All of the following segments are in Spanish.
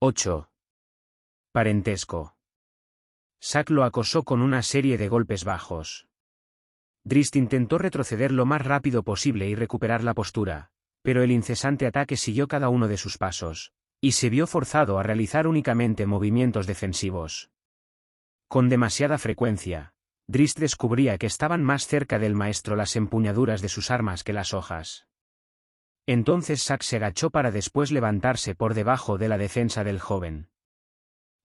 8. Parentesco. Zack lo acosó con una serie de golpes bajos. Drizzt intentó retroceder lo más rápido posible y recuperar la postura, pero el incesante ataque siguió cada uno de sus pasos, y se vio forzado a realizar únicamente movimientos defensivos. Con demasiada frecuencia, Drizzt descubría que estaban más cerca del maestro las empuñaduras de sus armas que las hojas. Entonces Zack se agachó para después levantarse por debajo de la defensa del joven.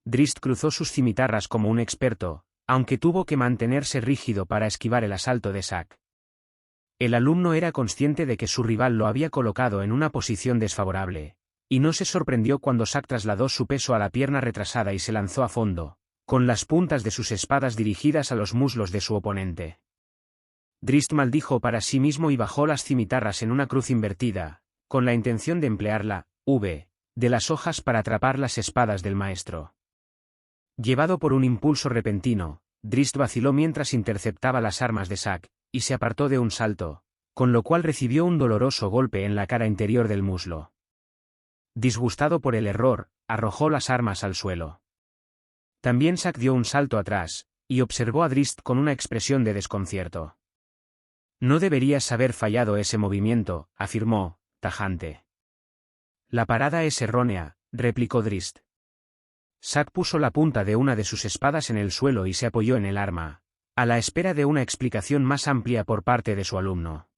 Drizzt cruzó sus cimitarras como un experto, aunque tuvo que mantenerse rígido para esquivar el asalto de Zack. El alumno era consciente de que su rival lo había colocado en una posición desfavorable, y no se sorprendió cuando Zack trasladó su peso a la pierna retrasada y se lanzó a fondo, con las puntas de sus espadas dirigidas a los muslos de su oponente. Drizzt maldijo para sí mismo y bajó las cimitarras en una cruz invertida, con la intención de emplear la V de las hojas para atrapar las espadas del maestro. Llevado por un impulso repentino, Drizzt vaciló mientras interceptaba las armas de Zack, y se apartó de un salto, con lo cual recibió un doloroso golpe en la cara interior del muslo. Disgustado por el error, arrojó las armas al suelo. También Zack dio un salto atrás, y observó a Drizzt con una expresión de desconcierto. No deberías haber fallado ese movimiento, afirmó, tajante. La parada es errónea, replicó Drizzt. Zack puso la punta de una de sus espadas en el suelo y se apoyó en el arma, a la espera de una explicación más amplia por parte de su alumno.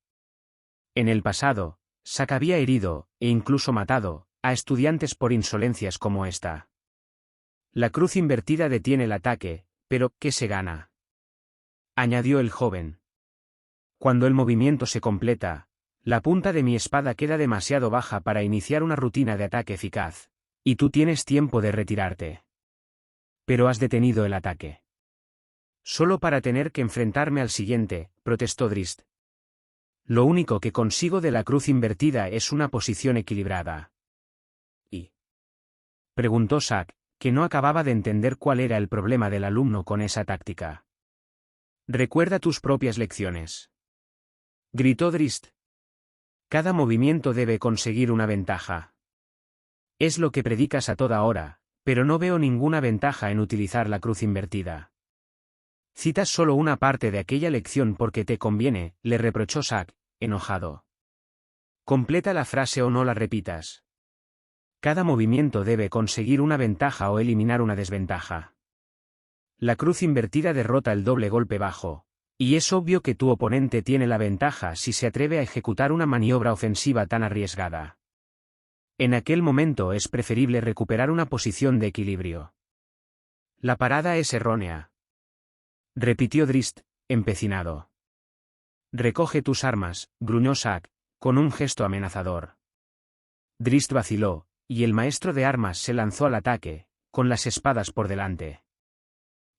En el pasado, Zack había herido, e incluso matado, a estudiantes por insolencias como esta. La cruz invertida detiene el ataque, pero ¿qué se gana?, añadió el joven. Cuando el movimiento se completa, la punta de mi espada queda demasiado baja para iniciar una rutina de ataque eficaz, y tú tienes tiempo de retirarte. Pero has detenido el ataque. Solo para tener que enfrentarme al siguiente, protestó Drizzt. Lo único que consigo de la cruz invertida es una posición equilibrada. ¿Y? Preguntó Zack, que no acababa de entender cuál era el problema del alumno con esa táctica. Recuerda tus propias lecciones, gritó Drizzt. Cada movimiento debe conseguir una ventaja. Es lo que predicas a toda hora, pero no veo ninguna ventaja en utilizar la cruz invertida. Citas solo una parte de aquella lección porque te conviene, le reprochó Zack, enojado. Completa la frase o no la repitas. Cada movimiento debe conseguir una ventaja o eliminar una desventaja. La cruz invertida derrota el doble golpe bajo, y es obvio que tu oponente tiene la ventaja si se atreve a ejecutar una maniobra ofensiva tan arriesgada. En aquel momento es preferible recuperar una posición de equilibrio. La parada es errónea, repitió Drizzt, empecinado. Recoge tus armas, gruñó Zack, con un gesto amenazador. Drizzt vaciló, y el maestro de armas se lanzó al ataque, con las espadas por delante.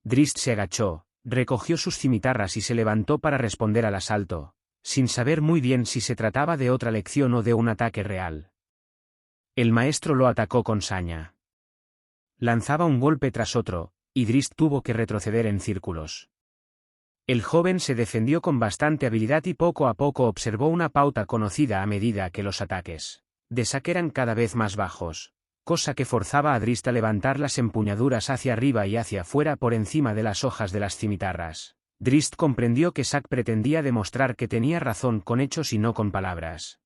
Drizzt se agachó, recogió sus cimitarras y se levantó para responder al asalto, sin saber muy bien si se trataba de otra lección o de un ataque real. El maestro lo atacó con saña. Lanzaba un golpe tras otro, y Drizzt tuvo que retroceder en círculos. El joven se defendió con bastante habilidad y poco a poco observó una pauta conocida a medida que los ataques de Zack eran cada vez más bajos, cosa que forzaba a Drizzt a levantar las empuñaduras hacia arriba y hacia afuera por encima de las hojas de las cimitarras. Drizzt comprendió que Zack pretendía demostrar que tenía razón con hechos y no con palabras.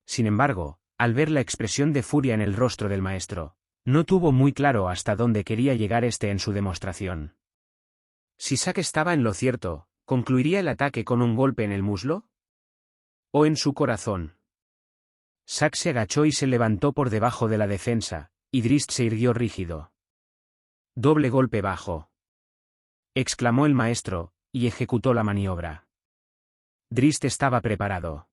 Sin embargo, al ver la expresión de furia en el rostro del maestro, no tuvo muy claro hasta dónde quería llegar en su demostración. Si Zack estaba en lo cierto, ¿concluiría el ataque con un golpe en el muslo? ¿O en su corazón? Zack se agachó y se levantó por debajo de la defensa, y Drizzt se irguió rígido. Doble golpe bajo, exclamó el maestro, y ejecutó la maniobra. Drizzt estaba preparado.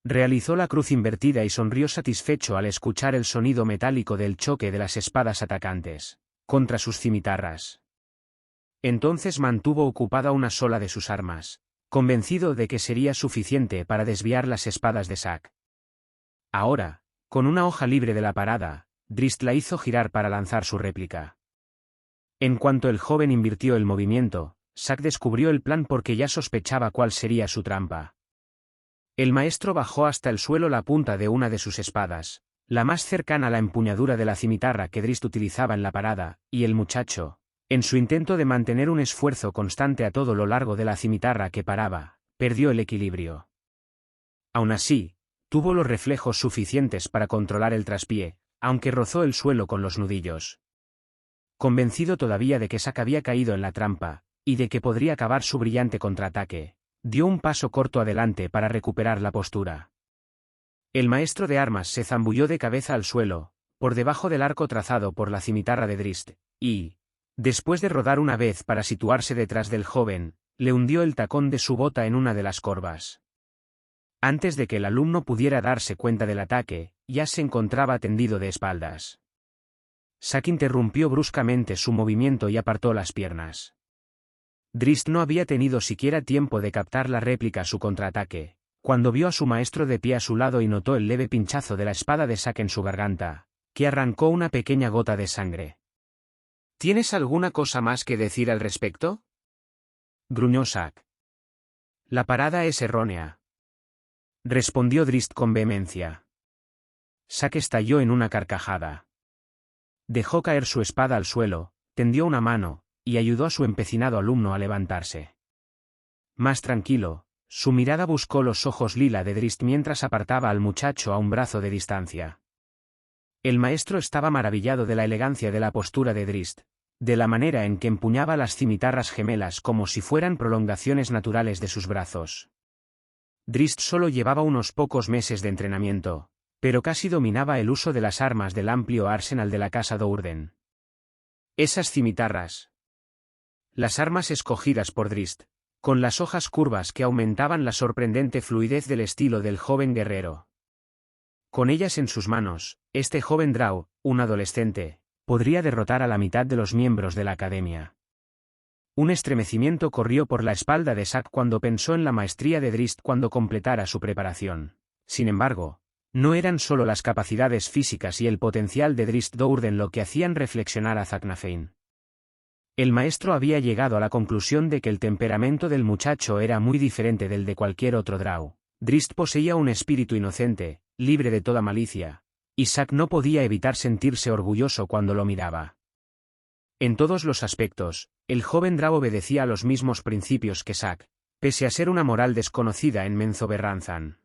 Realizó la cruz invertida y sonrió satisfecho al escuchar el sonido metálico del choque de las espadas atacantes contra sus cimitarras. Entonces mantuvo ocupada una sola de sus armas, convencido de que sería suficiente para desviar las espadas de Zack. Ahora, con una hoja libre de la parada, Drizzt la hizo girar para lanzar su réplica. En cuanto el joven invirtió el movimiento, Zack descubrió el plan porque ya sospechaba cuál sería su trampa. El maestro bajó hasta el suelo la punta de una de sus espadas, la más cercana a la empuñadura de la cimitarra que Drist utilizaba en la parada, y el muchacho, en su intento de mantener un esfuerzo constante a todo lo largo de la cimitarra que paraba, perdió el equilibrio. Aún así, tuvo los reflejos suficientes para controlar el traspié, aunque rozó el suelo con los nudillos. Convencido todavía de que Zack había caído en la trampa, y de que podría acabar su brillante contraataque, dio un paso corto adelante para recuperar la postura. El maestro de armas se zambulló de cabeza al suelo, por debajo del arco trazado por la cimitarra de Drist, y, después de rodar una vez para situarse detrás del joven, le hundió el tacón de su bota en una de las corvas. Antes de que el alumno pudiera darse cuenta del ataque, ya se encontraba tendido de espaldas. Zack interrumpió bruscamente su movimiento y apartó las piernas. Drist no había tenido siquiera tiempo de captar la réplica a su contraataque, cuando vio a su maestro de pie a su lado y notó el leve pinchazo de la espada de Zack en su garganta, que arrancó una pequeña gota de sangre. ¿Tienes alguna cosa más que decir al respecto?, gruñó Zack. La parada es errónea, respondió Drist con vehemencia. Zack estalló en una carcajada. Dejó caer su espada al suelo, tendió una mano, y ayudó a su empecinado alumno a levantarse. Más tranquilo, su mirada buscó los ojos lila de Drist mientras apartaba al muchacho a un brazo de distancia. El maestro estaba maravillado de la elegancia de la postura de Drist, de la manera en que empuñaba las cimitarras gemelas como si fueran prolongaciones naturales de sus brazos. Drist solo llevaba unos pocos meses de entrenamiento, pero casi dominaba el uso de las armas del amplio arsenal de la casa Dourden. Esas cimitarras. Las armas escogidas por Drist, con las hojas curvas que aumentaban la sorprendente fluidez del estilo del joven guerrero. Con ellas en sus manos, este joven Drow, un adolescente, podría derrotar a la mitad de los miembros de la academia. Un estremecimiento corrió por la espalda de Zack cuando pensó en la maestría de Drist cuando completara su preparación. Sin embargo, no eran solo las capacidades físicas y el potencial de Drist Dourden lo que hacían reflexionar a Zack Nafane. El maestro había llegado a la conclusión de que el temperamento del muchacho era muy diferente del de cualquier otro Drow. Drist poseía un espíritu inocente, libre de toda malicia, y Zack no podía evitar sentirse orgulloso cuando lo miraba. En todos los aspectos, el joven Drow obedecía a los mismos principios que Zack, pese a ser una moral desconocida en Menzoberranzan.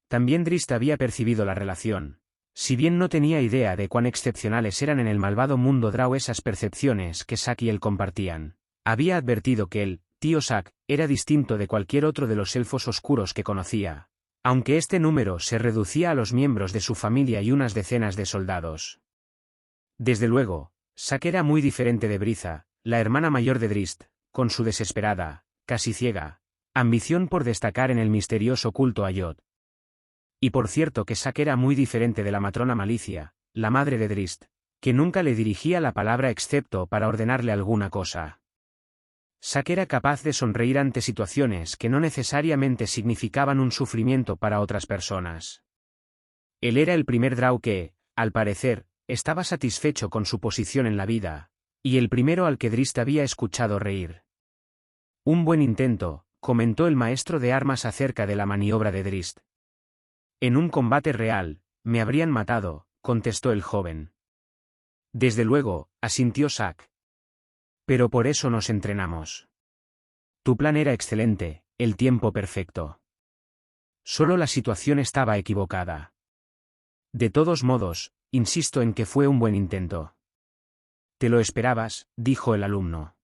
También Drist había percibido la relación. Si bien no tenía idea de cuán excepcionales eran en el malvado mundo Drow esas percepciones que Zack y él compartían, había advertido que el tío Zack era distinto de cualquier otro de los elfos oscuros que conocía, aunque este número se reducía a los miembros de su familia y unas decenas de soldados. Desde luego, Zack era muy diferente de Briza, la hermana mayor de Drist, con su desesperada, casi ciega, ambición por destacar en el misterioso culto a Yod. Y por cierto que Zack era muy diferente de la matrona Malicia, la madre de Drist, que nunca le dirigía la palabra excepto para ordenarle alguna cosa. Zack era capaz de sonreír ante situaciones que no necesariamente significaban un sufrimiento para otras personas. Él era el primer Drow que, al parecer, estaba satisfecho con su posición en la vida, y el primero al que Drist había escuchado reír. Un buen intento, comentó el maestro de armas acerca de la maniobra de Drist. En un combate real, me habrían matado, contestó el joven. Desde luego, asintió Zack. Pero por eso nos entrenamos. Tu plan era excelente, el tiempo perfecto. Solo la situación estaba equivocada. De todos modos, insisto en que fue un buen intento. Te lo esperabas, dijo el alumno.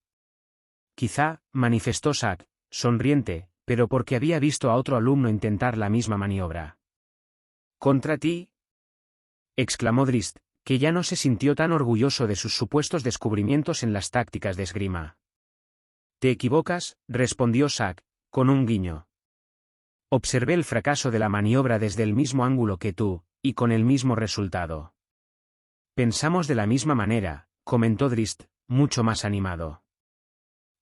Quizá, manifestó Zack, sonriente, pero porque había visto a otro alumno intentar la misma maniobra. ¿Contra ti?, exclamó Drist, que ya no se sintió tan orgulloso de sus supuestos descubrimientos en las tácticas de esgrima. Te equivocas, respondió Zack, con un guiño. Observé el fracaso de la maniobra desde el mismo ángulo que tú, y con el mismo resultado. Pensamos de la misma manera, comentó Drist, mucho más animado.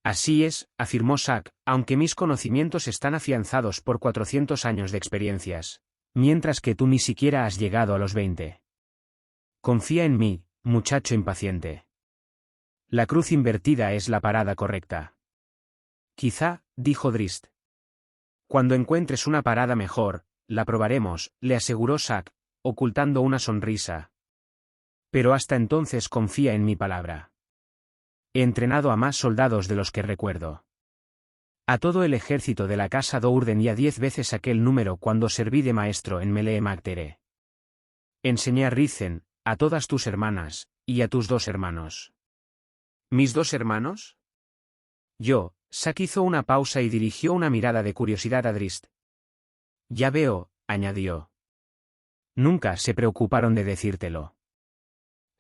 Así es, afirmó Zack, aunque mis conocimientos están afianzados por 400 años de experiencias, mientras que tú ni siquiera has llegado a los 20. Confía en mí, muchacho impaciente. La cruz invertida es la parada correcta. Quizá, dijo Drist. Cuando encuentres una parada mejor, la probaremos, le aseguró Zack, ocultando una sonrisa. Pero hasta entonces confía en mi palabra. He entrenado a más soldados de los que recuerdo. A todo el ejército de la casa Dourden y a 10 veces aquel número cuando serví de maestro en Melee Magtere. Enseñé a Ricen, a todas tus hermanas, y a tus 2 hermanos. ¿Mis 2 hermanos? Zack hizo una pausa y dirigió una mirada de curiosidad a Drizzt. Ya veo, añadió. Nunca se preocuparon de decírtelo.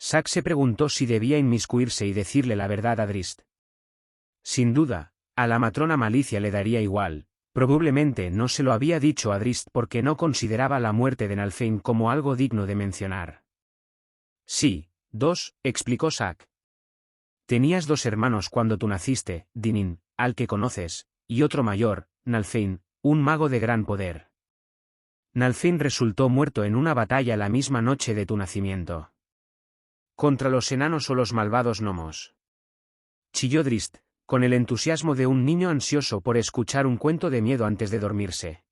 Zack se preguntó si debía inmiscuirse y decirle la verdad a Drizzt. Sin duda, a la matrona Malicia le daría igual, probablemente no se lo había dicho a Drizzt porque no consideraba la muerte de Nalfein como algo digno de mencionar. Sí, 2, explicó Zack. Tenías 2 hermanos cuando tú naciste, Dinin, al que conoces, y otro mayor, Nalfein, un mago de gran poder. Nalfein resultó muerto en una batalla la misma noche de tu nacimiento. Contra los enanos o los malvados gnomos. Chilló Drizzt, con el entusiasmo de un niño ansioso por escuchar un cuento de miedo antes de dormirse.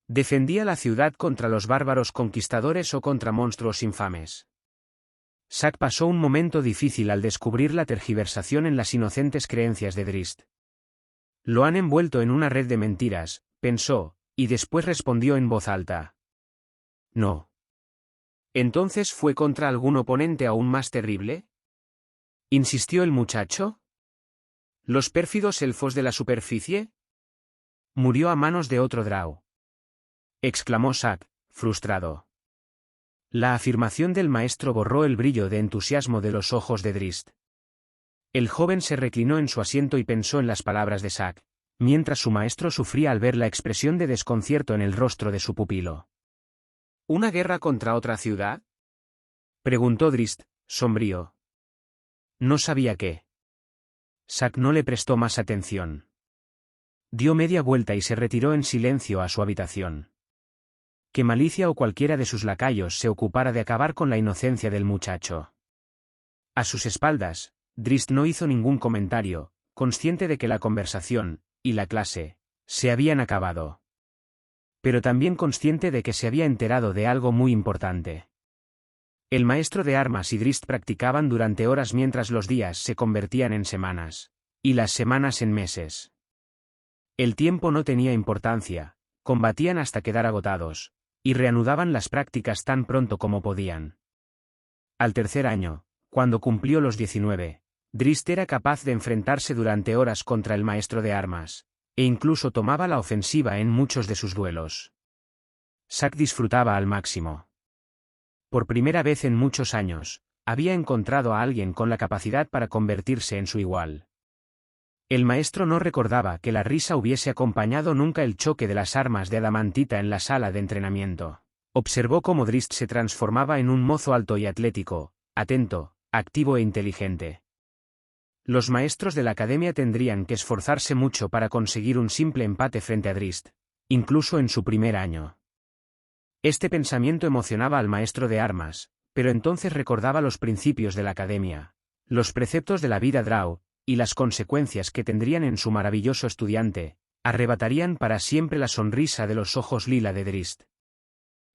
Defendía la ciudad contra los bárbaros conquistadores o contra monstruos infames. Zack pasó un momento difícil al descubrir la tergiversación en las inocentes creencias de Drizzt. Lo han envuelto en una red de mentiras, pensó, y después respondió en voz alta. No. ¿Entonces fue contra algún oponente aún más terrible? ¿Insistió el muchacho? ¿Los pérfidos elfos de la superficie? Murió a manos de otro drow. Exclamó Zack, frustrado. La afirmación del maestro borró el brillo de entusiasmo de los ojos de Drizzt. El joven se reclinó en su asiento y pensó en las palabras de Zack, mientras su maestro sufría al ver la expresión de desconcierto en el rostro de su pupilo. ¿Una guerra contra otra ciudad? Preguntó Drizzt, sombrío. No sabía qué. Zack no le prestó más atención. Dio media vuelta y se retiró en silencio a su habitación. Que Malicia o cualquiera de sus lacayos se ocupara de acabar con la inocencia del muchacho. A sus espaldas, Drizzt no hizo ningún comentario, consciente de que la conversación, y la clase, se habían acabado. Pero también consciente de que se había enterado de algo muy importante. El maestro de armas y Drizzt practicaban durante horas mientras los días se convertían en semanas, y las semanas en meses. El tiempo no tenía importancia, combatían hasta quedar agotados, y reanudaban las prácticas tan pronto como podían. Al tercer año, cuando cumplió los 19, Drizzt era capaz de enfrentarse durante horas contra el maestro de armas, e incluso tomaba la ofensiva en muchos de sus duelos. Zack disfrutaba al máximo. Por primera vez en muchos años, había encontrado a alguien con la capacidad para convertirse en su igual. El maestro no recordaba que la risa hubiese acompañado nunca el choque de las armas de adamantita en la sala de entrenamiento. Observó cómo Drizzt se transformaba en un mozo alto y atlético, atento, activo e inteligente. Los maestros de la academia tendrían que esforzarse mucho para conseguir un simple empate frente a Drizzt, incluso en su primer año. Este pensamiento emocionaba al maestro de armas, pero entonces recordaba los principios de la academia, los preceptos de la vida drow, y las consecuencias que tendrían en su maravilloso estudiante, arrebatarían para siempre la sonrisa de los ojos lila de Drizzt.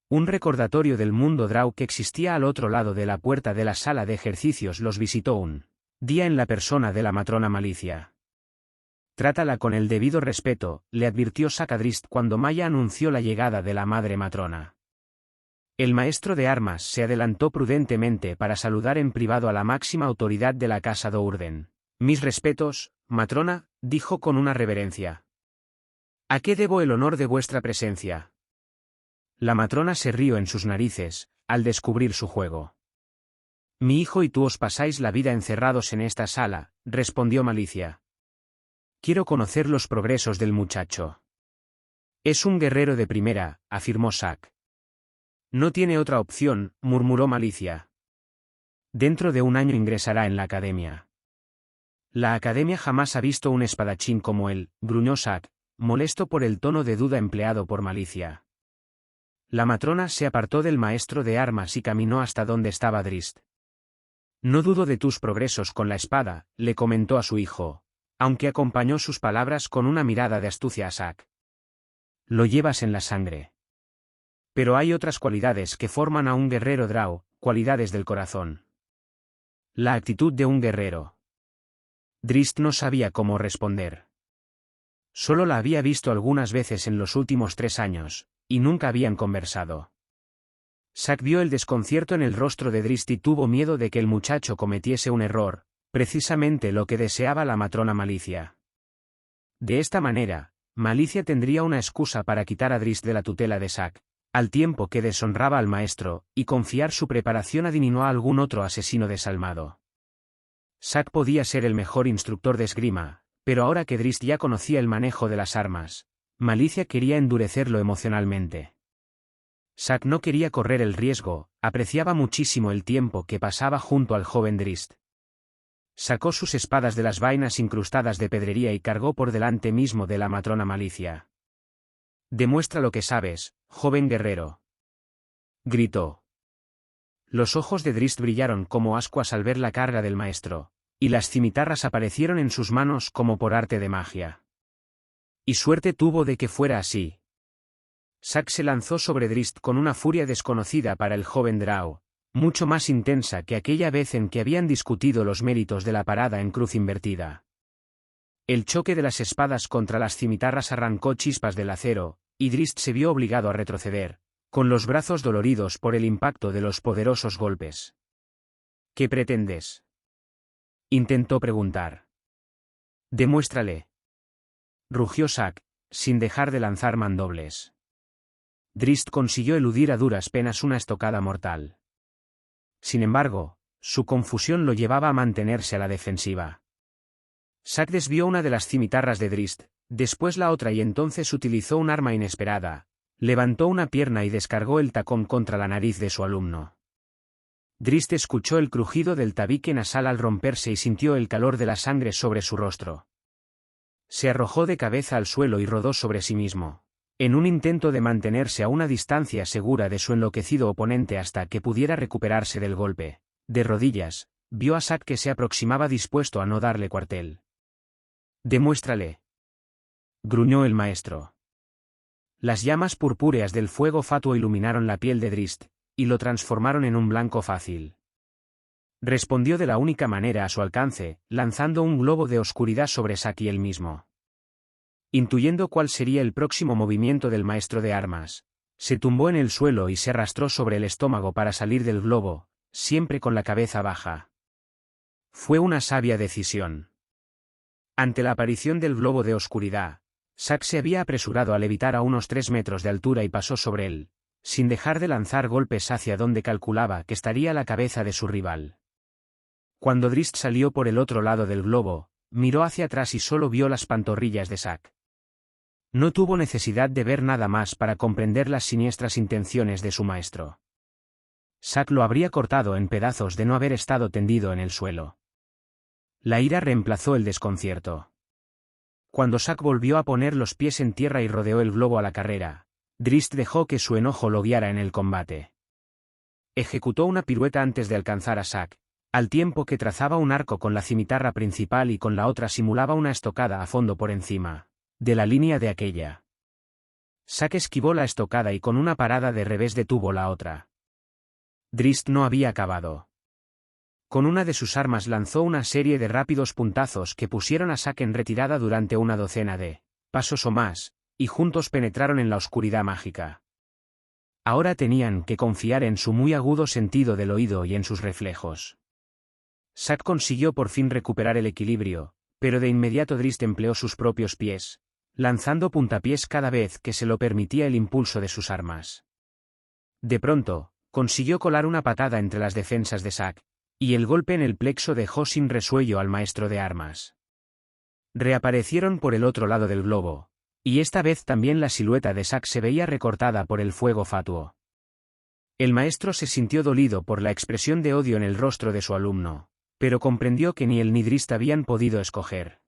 Un recordatorio del mundo drow que existía al otro lado de la puerta de la sala de ejercicios los visitó un día en la persona de la matrona Malicia. Trátala con el debido respeto, le advirtió Zack a Drizzt cuando Maya anunció la llegada de la madre matrona. El maestro de armas se adelantó prudentemente para saludar en privado a la máxima autoridad de la casa Dourden. Mis respetos, matrona, dijo con una reverencia. ¿A qué debo el honor de vuestra presencia? La matrona se rió en sus narices, al descubrir su juego. Mi hijo y tú os pasáis la vida encerrados en esta sala, respondió Malicia. Quiero conocer los progresos del muchacho. Es un guerrero de primera, afirmó Zack. No tiene otra opción, murmuró Malicia. Dentro de un año ingresará en la academia. La academia jamás ha visto un espadachín como él, gruñó Zack, molesto por el tono de duda empleado por Malicia. La matrona se apartó del maestro de armas y caminó hasta donde estaba Drizzt. No dudo de tus progresos con la espada, le comentó a su hijo, aunque acompañó sus palabras con una mirada de astucia a Zack. Lo llevas en la sangre. Pero hay otras cualidades que forman a un guerrero Drow, cualidades del corazón. La actitud de un guerrero. Drizzt no sabía cómo responder. Solo la había visto algunas veces en los últimos 3 años, y nunca habían conversado. Zack vio el desconcierto en el rostro de Drizzt y tuvo miedo de que el muchacho cometiese un error, precisamente lo que deseaba la matrona Malicia. De esta manera, Malicia tendría una excusa para quitar a Drizzt de la tutela de Zack, al tiempo que deshonraba al maestro, y confiar su preparación a Dinino a algún otro asesino desalmado. Zack podía ser el mejor instructor de esgrima, pero ahora que Drizzt ya conocía el manejo de las armas, Malicia quería endurecerlo emocionalmente. Zack no quería correr el riesgo, apreciaba muchísimo el tiempo que pasaba junto al joven Drizzt. Sacó sus espadas de las vainas incrustadas de pedrería y cargó por delante mismo de la matrona Malicia. «Demuestra lo que sabes, joven guerrero», gritó. Los ojos de Drizzt brillaron como ascuas al ver la carga del maestro, y las cimitarras aparecieron en sus manos como por arte de magia. Y suerte tuvo de que fuera así. Zack se lanzó sobre Drizzt con una furia desconocida para el joven Drow, mucho más intensa que aquella vez en que habían discutido los méritos de la parada en cruz invertida. El choque de las espadas contra las cimitarras arrancó chispas del acero, y Drizzt se vio obligado a retroceder, con los brazos doloridos por el impacto de los poderosos golpes. «¿Qué pretendes?», intentó preguntar. «Demuéstrale», rugió Zack, sin dejar de lanzar mandobles. Drizzt consiguió eludir a duras penas una estocada mortal. Sin embargo, su confusión lo llevaba a mantenerse a la defensiva. Zack desvió una de las cimitarras de Drizzt, después la otra y entonces utilizó un arma inesperada, levantó una pierna y descargó el tacón contra la nariz de su alumno. Drizzt escuchó el crujido del tabique nasal al romperse y sintió el calor de la sangre sobre su rostro. Se arrojó de cabeza al suelo y rodó sobre sí mismo, en un intento de mantenerse a una distancia segura de su enloquecido oponente hasta que pudiera recuperarse del golpe. De rodillas, vio a Zack que se aproximaba dispuesto a no darle cuartel. «Demuéstrale», gruñó el maestro. Las llamas purpúreas del fuego fatuo iluminaron la piel de Drizzt, y lo transformaron en un blanco fácil. Respondió de la única manera a su alcance, lanzando un globo de oscuridad sobre Zack y él mismo. Intuyendo cuál sería el próximo movimiento del maestro de armas, se tumbó en el suelo y se arrastró sobre el estómago para salir del globo, siempre con la cabeza baja. Fue una sabia decisión. Ante la aparición del globo de oscuridad, Zack se había apresurado a levitar a unos 3 metros de altura y pasó sobre él, sin dejar de lanzar golpes hacia donde calculaba que estaría la cabeza de su rival. Cuando Drizzt salió por el otro lado del globo, miró hacia atrás y solo vio las pantorrillas de Zack. No tuvo necesidad de ver nada más para comprender las siniestras intenciones de su maestro. Zack lo habría cortado en pedazos de no haber estado tendido en el suelo. La ira reemplazó el desconcierto. Cuando Zack volvió a poner los pies en tierra y rodeó el globo a la carrera, Drizzt dejó que su enojo lo guiara en el combate. Ejecutó una pirueta antes de alcanzar a Zack, al tiempo que trazaba un arco con la cimitarra principal y con la otra simulaba una estocada a fondo por encima de la línea de aquella. Zack esquivó la estocada y con una parada de revés detuvo la otra. Drizzt no había acabado. Con una de sus armas lanzó una serie de rápidos puntazos que pusieron a Zack en retirada durante una docena de pasos o más, y juntos penetraron en la oscuridad mágica. Ahora tenían que confiar en su muy agudo sentido del oído y en sus reflejos. Zack consiguió por fin recuperar el equilibrio, pero de inmediato Drizzt empleó sus propios pies, lanzando puntapiés cada vez que se lo permitía el impulso de sus armas. De pronto, consiguió colar una patada entre las defensas de Zack, y el golpe en el plexo dejó sin resuello al maestro de armas. Reaparecieron por el otro lado del globo, y esta vez también la silueta de Zack se veía recortada por el fuego fatuo. El maestro se sintió dolido por la expresión de odio en el rostro de su alumno, pero comprendió que ni él ni Drizzt habían podido escoger.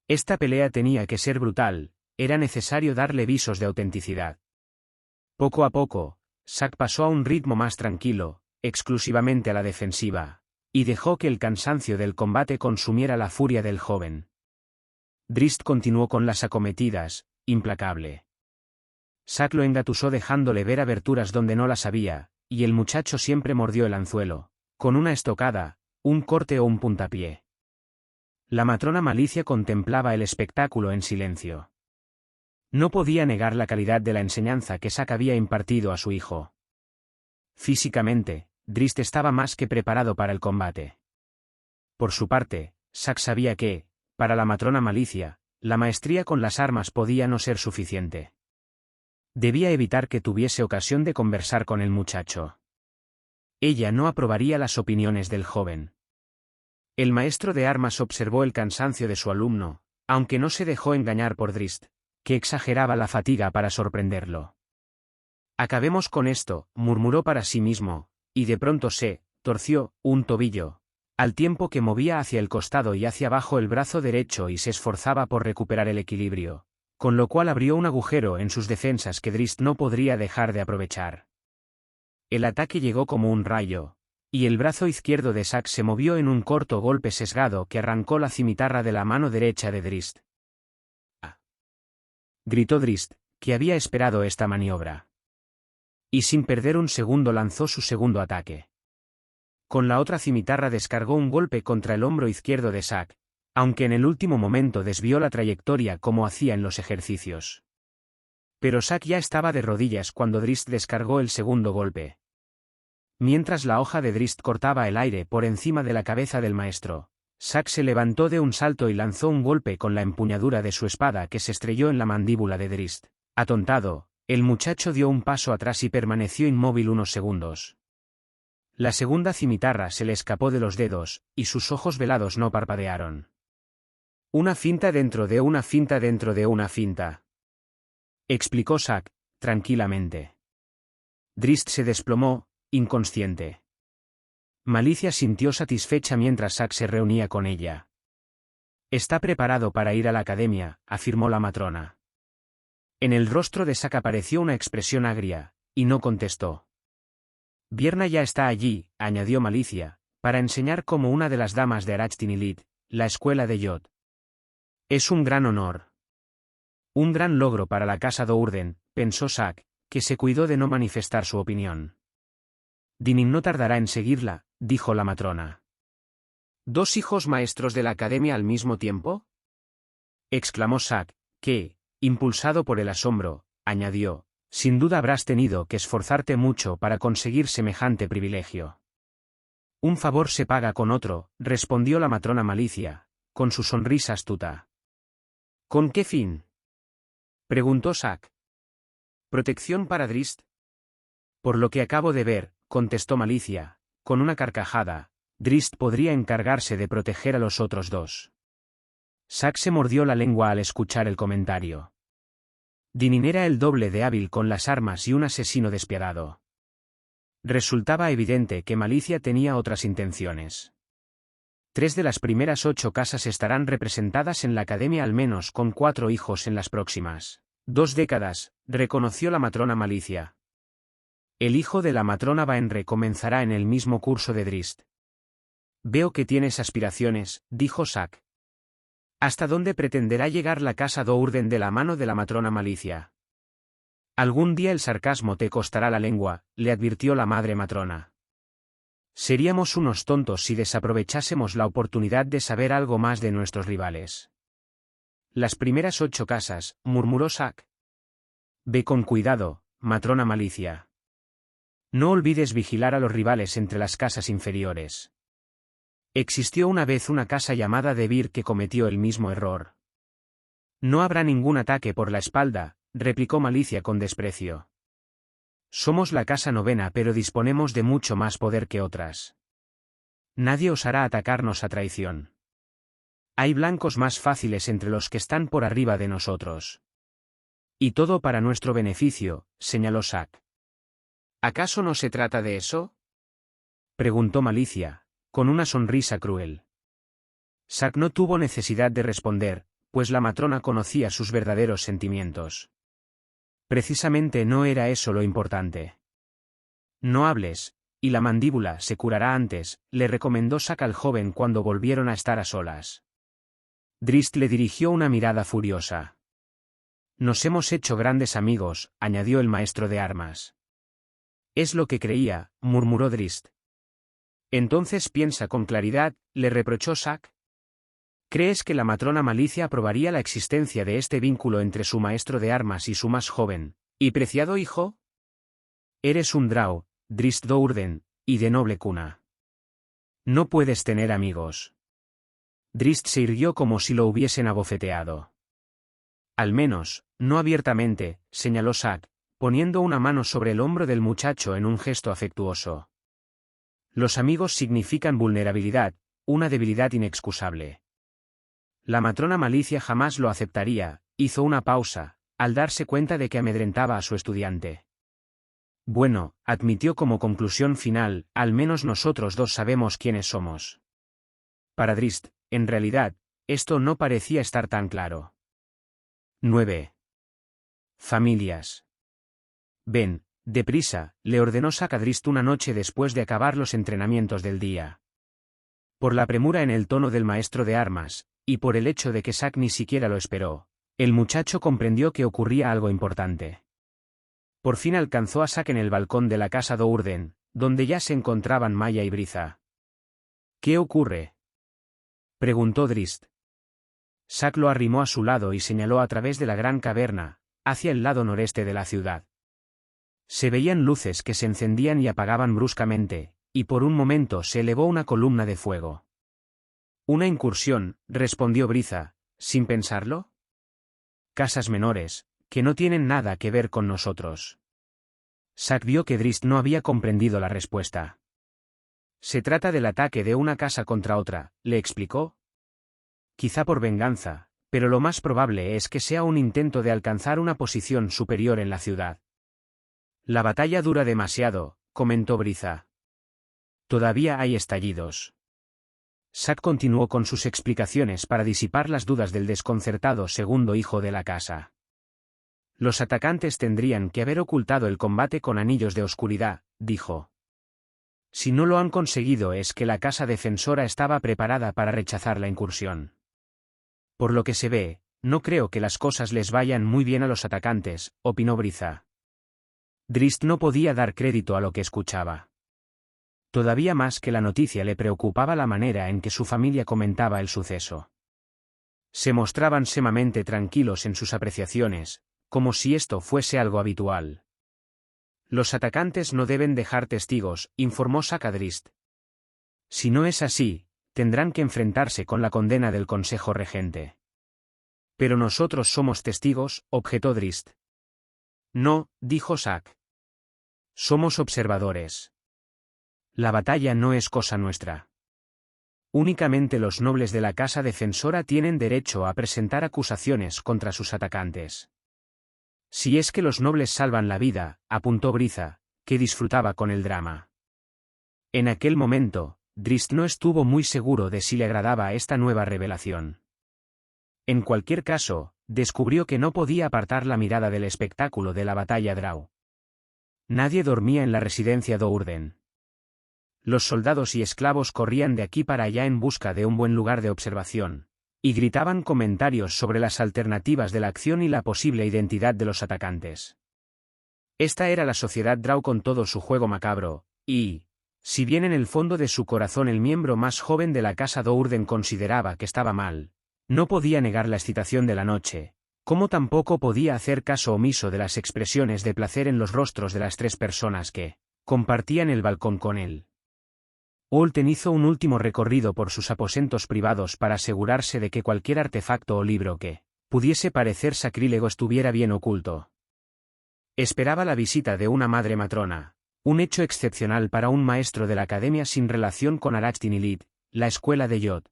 Esta pelea tenía que ser brutal, era necesario darle visos de autenticidad. Poco a poco, Zack pasó a un ritmo más tranquilo, exclusivamente a la defensiva, y dejó que el cansancio del combate consumiera la furia del joven. Drizzt continuó con las acometidas, implacable. Zack lo engatusó dejándole ver aberturas donde no las había, y el muchacho siempre mordió el anzuelo, con una estocada, un corte o un puntapié. La matrona Malicia contemplaba el espectáculo en silencio. No podía negar la calidad de la enseñanza que Zack había impartido a su hijo. Físicamente, Drizzt estaba más que preparado para el combate. Por su parte, Zack sabía que, para la matrona Malicia, la maestría con las armas podía no ser suficiente. Debía evitar que tuviese ocasión de conversar con el muchacho. Ella no aprobaría las opiniones del joven. El maestro de armas observó el cansancio de su alumno, aunque no se dejó engañar por Drizzt, que exageraba la fatiga para sorprenderlo. «Acabemos con esto», murmuró para sí mismo, y de pronto se torció un tobillo, al tiempo que movía hacia el costado y hacia abajo el brazo derecho y se esforzaba por recuperar el equilibrio, con lo cual abrió un agujero en sus defensas que Drizzt no podría dejar de aprovechar. El ataque llegó como un rayo, y el brazo izquierdo de Zack se movió en un corto golpe sesgado que arrancó la cimitarra de la mano derecha de Drizzt. ¡Ah!, gritó Drizzt, que había esperado esta maniobra. Y sin perder un segundo lanzó su segundo ataque. Con la otra cimitarra descargó un golpe contra el hombro izquierdo de Zack, aunque en el último momento desvió la trayectoria como hacía en los ejercicios. Pero Zack ya estaba de rodillas cuando Drizzt descargó el segundo golpe. Mientras la hoja de Drizzt cortaba el aire por encima de la cabeza del maestro, Zack se levantó de un salto y lanzó un golpe con la empuñadura de su espada que se estrelló en la mandíbula de Drizzt. Atontado, el muchacho dio un paso atrás y permaneció inmóvil unos segundos. La segunda cimitarra se le escapó de los dedos, y sus ojos velados no parpadearon. «Una finta dentro de una finta dentro de una finta», explicó Zack, tranquilamente. Drizzt se desplomó, inconsciente. Malicia sintió satisfecha mientras Zack se reunía con ella. «Está preparado para ir a la academia», afirmó la matrona. En el rostro de Zack apareció una expresión agria, y no contestó. «Vierna ya está allí», añadió Malicia, «para enseñar como una de las damas de Arachtinilid, la escuela de Yod. Es un gran honor. Un gran logro para la casa Do'Urden», pensó Zack, que se cuidó de no manifestar su opinión. «Dinin no tardará en seguirla», dijo la matrona. «¿Dos hijos maestros de la academia al mismo tiempo?», exclamó Zack, que, impulsado por el asombro, añadió, «Sin duda habrás tenido que esforzarte mucho para conseguir semejante privilegio». «Un favor se paga con otro», respondió la matrona Malicia, con su sonrisa astuta. «¿Con qué fin?», preguntó Zack. «¿Protección para Drizzt?». «Por lo que acabo de ver», contestó Malicia, con una carcajada, «Drizzt podría encargarse de proteger a los otros dos». Zack se mordió la lengua al escuchar el comentario. Dinin era el doble de hábil con las armas y un asesino despiadado. Resultaba evidente que Malicia tenía otras intenciones. 3 de las primeras 8 casas estarán representadas en la academia al menos con 4 hijos en las próximas 2 décadas, reconoció la matrona Malicia. El hijo de la matrona Baenre comenzará en el mismo curso de Drizzt. «Veo que tienes aspiraciones», dijo Zack. «¿Hasta dónde pretenderá llegar la casa Do'Urden de la mano de la matrona Malicia?». «Algún día el sarcasmo te costará la lengua», le advirtió la madre matrona. «Seríamos unos tontos si desaprovechásemos la oportunidad de saber algo más de nuestros rivales». «Las primeras 8 casas», murmuró Zack. «Ve con cuidado, matrona Malicia. No olvides vigilar a los rivales entre las casas inferiores». Existió una vez una casa llamada Debir que cometió el mismo error. «No habrá ningún ataque por la espalda», replicó Malicia con desprecio. «Somos la casa 9ª pero disponemos de mucho más poder que otras. Nadie osará atacarnos a traición. Hay blancos más fáciles entre los que están por arriba de nosotros. Y todo para nuestro beneficio», señaló Zack. «¿Acaso no se trata de eso?», preguntó Malicia, con una sonrisa cruel. Zack no tuvo necesidad de responder, pues la matrona conocía sus verdaderos sentimientos. Precisamente no era eso lo importante. «No hables, y la mandíbula se curará antes», le recomendó Zack al joven cuando volvieron a estar a solas. Drizzt le dirigió una mirada furiosa. Nos hemos hecho grandes amigos, añadió el maestro de armas. Es lo que creía, murmuró Drizzt. Entonces piensa con claridad, le reprochó Zack. ¿Crees que la matrona Malicia aprobaría la existencia de este vínculo entre su maestro de armas y su más joven y preciado hijo? Eres un drow, Drizzt Do'Urden, y de noble cuna. No puedes tener amigos. Drizzt se irguió como si lo hubiesen abofeteado. Al menos, no abiertamente, señaló Zack, poniendo una mano sobre el hombro del muchacho en un gesto afectuoso. Los amigos significan vulnerabilidad, una debilidad inexcusable. La matrona Malicia jamás lo aceptaría, hizo una pausa, al darse cuenta de que amedrentaba a su estudiante. Bueno, admitió como conclusión final, al menos nosotros dos sabemos quiénes somos. Para Drizzt, en realidad, esto no parecía estar tan claro. 9. Familias. Ven, deprisa, le ordenó Zack a Drizzt una noche después de acabar los entrenamientos del día. Por la premura en el tono del maestro de armas, y por el hecho de que Zack ni siquiera lo esperó, el muchacho comprendió que ocurría algo importante. Por fin alcanzó a Zack en el balcón de la casa Do'Urden, donde ya se encontraban Maya y Briza. ¿Qué ocurre?, preguntó Drizzt. Zack lo arrimó a su lado y señaló a través de la gran caverna, hacia el lado noreste de la ciudad. Se veían luces que se encendían y apagaban bruscamente, y por un momento se elevó una columna de fuego. Una incursión, respondió Briza, sin pensarlo. Casas menores, que no tienen nada que ver con nosotros. Zack vio que Drizzt no había comprendido la respuesta. Se trata del ataque de una casa contra otra, le explicó. Quizá por venganza, pero lo más probable es que sea un intento de alcanzar una posición superior en la ciudad. La batalla dura demasiado, comentó Briza. Todavía hay estallidos. Zack continuó con sus explicaciones para disipar las dudas del desconcertado segundo hijo de la casa. Los atacantes tendrían que haber ocultado el combate con anillos de oscuridad, dijo. Si no lo han conseguido es que la casa defensora estaba preparada para rechazar la incursión. Por lo que se ve, no creo que las cosas les vayan muy bien a los atacantes, opinó Briza. Drizzt no podía dar crédito a lo que escuchaba. Todavía más que la noticia le preocupaba la manera en que su familia comentaba el suceso. Se mostraban sumamente tranquilos en sus apreciaciones, como si esto fuese algo habitual. Los atacantes no deben dejar testigos, informó Zack a Drizzt. Si no es así, tendrán que enfrentarse con la condena del Consejo Regente. Pero nosotros somos testigos, objetó Drizzt. No, dijo Zack. Somos observadores. La batalla no es cosa nuestra. Únicamente los nobles de la casa defensora tienen derecho a presentar acusaciones contra sus atacantes. Si es que los nobles salvan la vida, apuntó Briza, que disfrutaba con el drama. En aquel momento, Drizzt no estuvo muy seguro de si le agradaba esta nueva revelación. En cualquier caso, descubrió que no podía apartar la mirada del espectáculo de la batalla drow. Nadie dormía en la residencia Do'Urden. Los soldados y esclavos corrían de aquí para allá en busca de un buen lugar de observación, y gritaban comentarios sobre las alternativas de la acción y la posible identidad de los atacantes. Esta era la sociedad drow con todo su juego macabro, y, si bien en el fondo de su corazón el miembro más joven de la casa Do'Urden consideraba que estaba mal, no podía negar la excitación de la noche, como tampoco podía hacer caso omiso de las expresiones de placer en los rostros de las tres personas que compartían el balcón con él. Olten hizo un último recorrido por sus aposentos privados para asegurarse de que cualquier artefacto o libro que pudiese parecer sacrílego estuviera bien oculto. Esperaba la visita de una madre matrona, un hecho excepcional para un maestro de la academia sin relación con Arachthinilit, la escuela de Yod.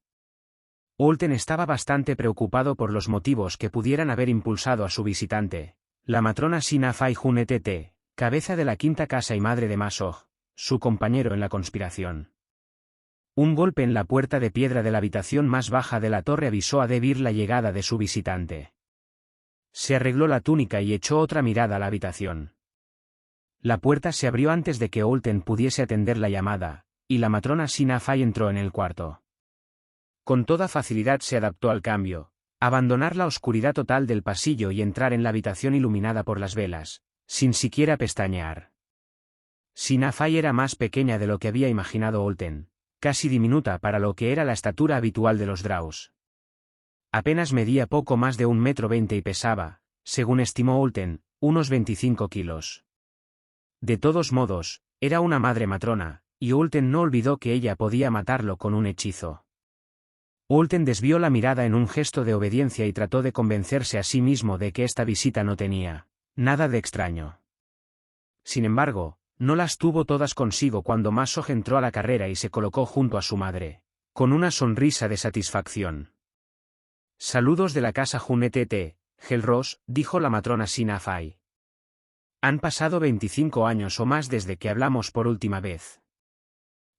Olten estaba bastante preocupado por los motivos que pudieran haber impulsado a su visitante, la matrona Sina Fai-Hun-Etete, cabeza de la quinta casa y madre de Masog, su compañero en la conspiración. Un golpe en la puerta de piedra de la habitación más baja de la torre avisó a Debir la llegada de su visitante. Se arregló la túnica y echó otra mirada a la habitación. La puerta se abrió antes de que Olten pudiese atender la llamada, y la matrona Sina Fai entró en el cuarto. Con toda facilidad se adaptó al cambio, Abandonar la oscuridad total del pasillo y entrar en la habitación iluminada por las velas, sin siquiera pestañear. Sina Fai era más pequeña de lo que había imaginado Olten, casi diminuta para lo que era la estatura habitual de los Draus. Apenas medía poco más de 1,20 m y pesaba, según estimó Olten, unos 25 kilos. De todos modos, era una madre matrona, y Olten no olvidó que ella podía matarlo con un hechizo. Olten desvió la mirada en un gesto de obediencia y trató de convencerse a sí mismo de que esta visita no tenía nada de extraño. Sin embargo, no las tuvo todas consigo cuando Masoj entró a la carrera y se colocó junto a su madre, con una sonrisa de satisfacción. «Saludos de la casa Junetete, Gelros», dijo la matrona Sina Fai. «Han pasado 25 años o más desde que hablamos por última vez».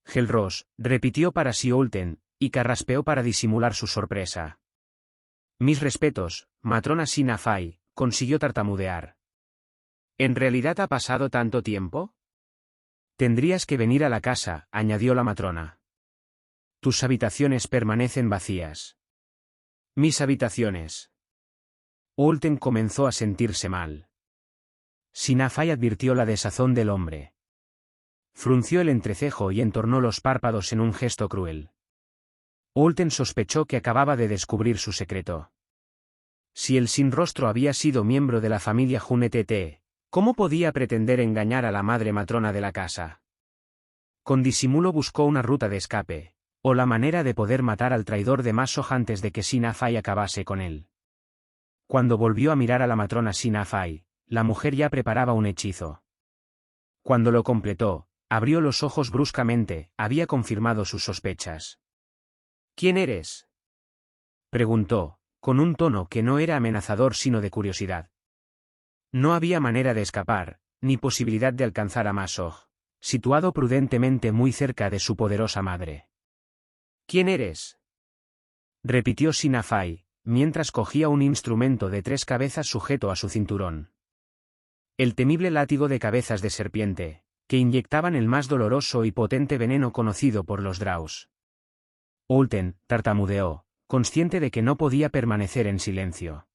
Gelros, repitió para sí Olten, y carraspeó para disimular su sorpresa. «Mis respetos, matrona Sina Fai», consiguió tartamudear. «¿En realidad ha pasado tanto tiempo?» «Tendrías que venir a la casa», añadió la matrona. «Tus habitaciones permanecen vacías». «¿Mis habitaciones?» Olten comenzó a sentirse mal. Sina Fai advirtió la desazón del hombre. Frunció el entrecejo y entornó los párpados en un gesto cruel. Olten sospechó que acababa de descubrir su secreto. Si el sin rostro había sido miembro de la familia Junetete, ¿cómo podía pretender engañar a la madre matrona de la casa? Con disimulo buscó una ruta de escape, o la manera de poder matar al traidor de Masoj antes de que Sina Fai acabase con él. Cuando volvió a mirar a la matrona Sina Fai, la mujer ya preparaba un hechizo. Cuando lo completó, abrió los ojos bruscamente, había confirmado sus sospechas. «¿Quién eres?», preguntó, con un tono que no era amenazador sino de curiosidad. No había manera de escapar, ni posibilidad de alcanzar a Masoj, situado prudentemente muy cerca de su poderosa madre. «¿Quién eres?», repitió Sina Fai, mientras cogía un instrumento de 3 cabezas sujeto a su cinturón. El temible látigo de cabezas de serpiente, que inyectaban el más doloroso y potente veneno conocido por los Draus. Olten tartamudeó, consciente de que no podía permanecer en silencio.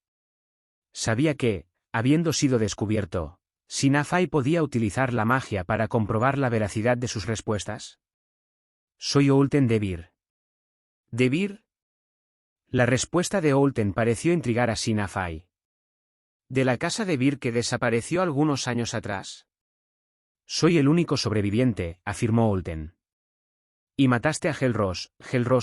Sabía que, habiendo sido descubierto, Sina Fai podía utilizar la magia para comprobar la veracidad de sus respuestas. «Soy Olten Debir». «¿Debir?». La respuesta de Olten pareció intrigar a Sina Fai. «¿De la casa Debir que desapareció algunos años atrás?». «Soy el único sobreviviente», afirmó Olten. «Y mataste a Gelros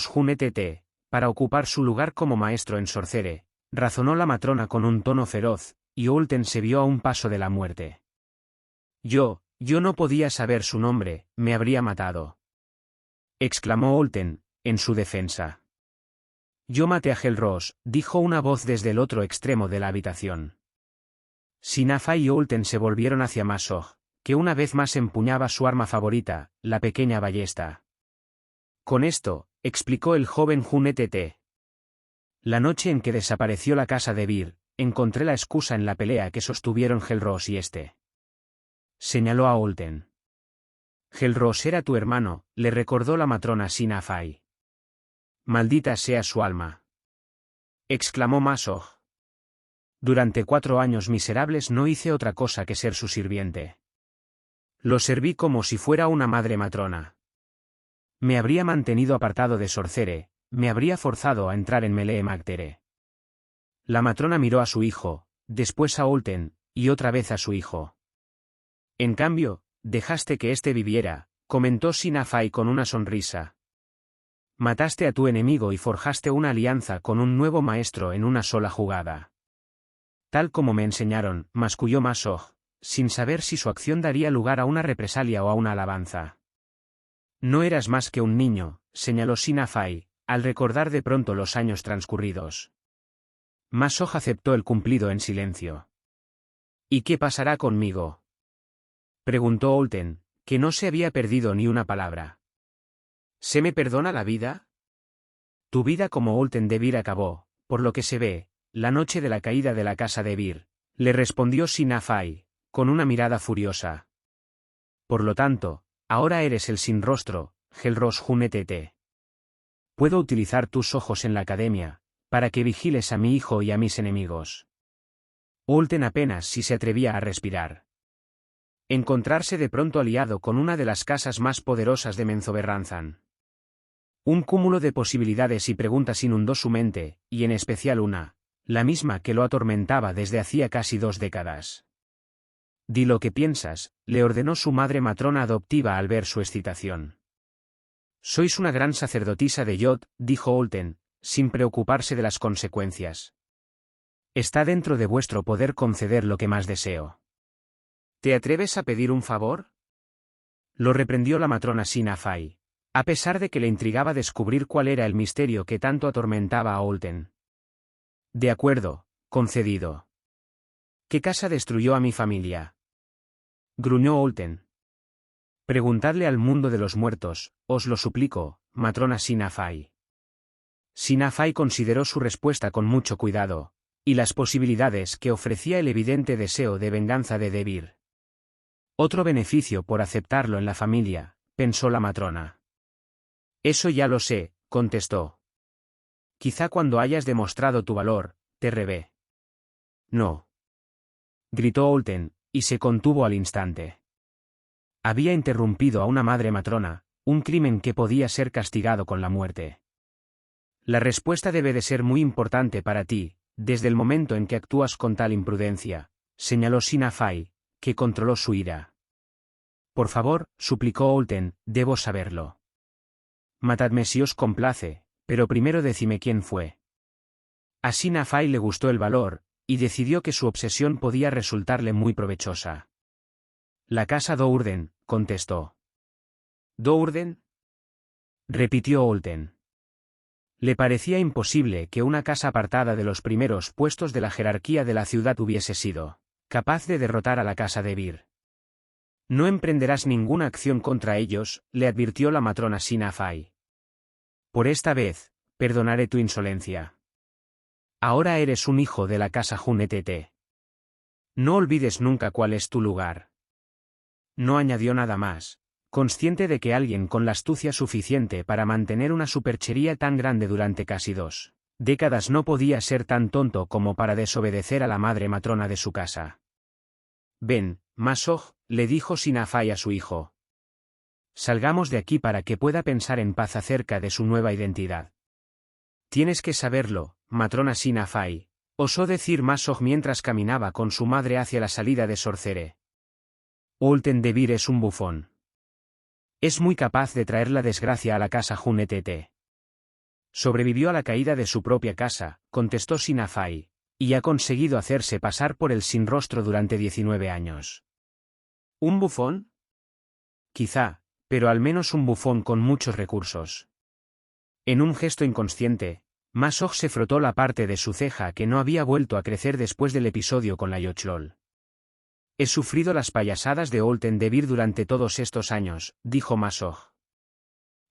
Junetete, para ocupar su lugar como maestro en Sorcere», razonó la matrona con un tono feroz, y Olten se vio a un paso de la muerte. Yo no podía saber su nombre, me habría matado», exclamó Olten, en su defensa. «Yo maté a Gelros», dijo una voz desde el otro extremo de la habitación. Sina Fai y Olten se volvieron hacia Masoj, que una vez más empuñaba su arma favorita, la pequeña ballesta. «Con esto», explicó el joven Junetete. «La noche en que desapareció la casa de Bir, encontré la excusa en la pelea que sostuvieron Gelros y este». Señaló a Olten. «Gelros era tu hermano», le recordó la matrona Sina Fai. «Maldita sea su alma», exclamó Masoj. «Durante 4 años miserables no hice otra cosa que ser su sirviente. Lo serví como si fuera una madre matrona. Me habría mantenido apartado de Sorcere, me habría forzado a entrar en Melee Magtere». La matrona miró a su hijo, después a Olten, y otra vez a su hijo. «En cambio, dejaste que éste viviera», comentó Sina Fai con una sonrisa. «Mataste a tu enemigo y forjaste una alianza con un nuevo maestro en una sola jugada. Tal como me enseñaron», masculló Masoj, sin saber si su acción daría lugar a una represalia o a una alabanza. «No eras más que un niño», señaló Sina Fai, al recordar de pronto los años transcurridos. Masoj aceptó el cumplido en silencio. «¿Y qué pasará conmigo?», preguntó Olten, que no se había perdido ni una palabra. «¿Se me perdona la vida?». «Tu vida como Olten Debir acabó, por lo que se ve, la noche de la caída de la casa de Bir», le respondió Sina Fai, con una mirada furiosa. «Por lo tanto, ahora eres el sin rostro, Gelros Junetete. Puedo utilizar tus ojos en la academia, para que vigiles a mi hijo y a mis enemigos. Olten apenas si se atrevía a respirar. Encontrarse de pronto aliado con una de las casas más poderosas de Menzoberranzan. Un cúmulo de posibilidades y preguntas inundó su mente, y en especial una, la misma que lo atormentaba desde hacía casi 2 décadas. «Di lo que piensas», le ordenó su madre matrona adoptiva al ver su excitación. «Sois una gran sacerdotisa de Yod», dijo Olten, sin preocuparse de las consecuencias. «Está dentro de vuestro poder conceder lo que más deseo». «¿Te atreves a pedir un favor?», lo reprendió la matrona Sina Fai, a pesar de que le intrigaba descubrir cuál era el misterio que tanto atormentaba a Olten. «De acuerdo, concedido». «¿Qué casa destruyó a mi familia?», gruñó Olten. «Preguntadle al mundo de los muertos, os lo suplico, matrona Sina Fai». Sina Fai consideró su respuesta con mucho cuidado, y las posibilidades que ofrecía el evidente deseo de venganza de Debir. «Otro beneficio por aceptarlo en la familia», pensó la matrona. «Eso ya lo sé», contestó. «Quizá cuando hayas demostrado tu valor, te revé». «No», gritó Olten, y se contuvo al instante. Había interrumpido a una madre matrona, un crimen que podía ser castigado con la muerte. «La respuesta debe de ser muy importante para ti, desde el momento en que actúas con tal imprudencia», señaló Sina Fai, que controló su ira. «Por favor», suplicó Olten, «debo saberlo». «Matadme si os complace, pero primero decime quién fue». A Sina Fai le gustó el valor, y decidió que su obsesión podía resultarle muy provechosa. «La casa Dourden», contestó. «¿Dourden?», repitió Olten. Le parecía imposible que una casa apartada de los primeros puestos de la jerarquía de la ciudad hubiese sido capaz de derrotar a la casa de Bir. «No emprenderás ninguna acción contra ellos», le advirtió la matrona Sina Fai. «Por esta vez, perdonaré tu insolencia. Ahora eres un hijo de la casa Junetete. No olvides nunca cuál es tu lugar». No añadió nada más, consciente de que alguien con la astucia suficiente para mantener una superchería tan grande durante casi 2 décadas no podía ser tan tonto como para desobedecer a la madre matrona de su casa. «Ven, Masoj», le dijo Sina Fai a su hijo. «Salgamos de aquí para que pueda pensar en paz acerca de su nueva identidad». «Tienes que saberlo, matrona Sina Fai», osó decir Masoj mientras caminaba con su madre hacia la salida de Sorcere. «Olten Debir es un bufón. Es muy capaz de traer la desgracia a la casa Junetete». «Sobrevivió a la caída de su propia casa», contestó Sina Fai, «y ha conseguido hacerse pasar por el sin rostro durante 19 años. ¿Un bufón? Quizá, pero al menos un bufón con muchos recursos». En un gesto inconsciente, Masoj se frotó la parte de su ceja que no había vuelto a crecer después del episodio con la Yochlol. «He sufrido las payasadas de Olten Debir durante todos estos años», dijo Masoj.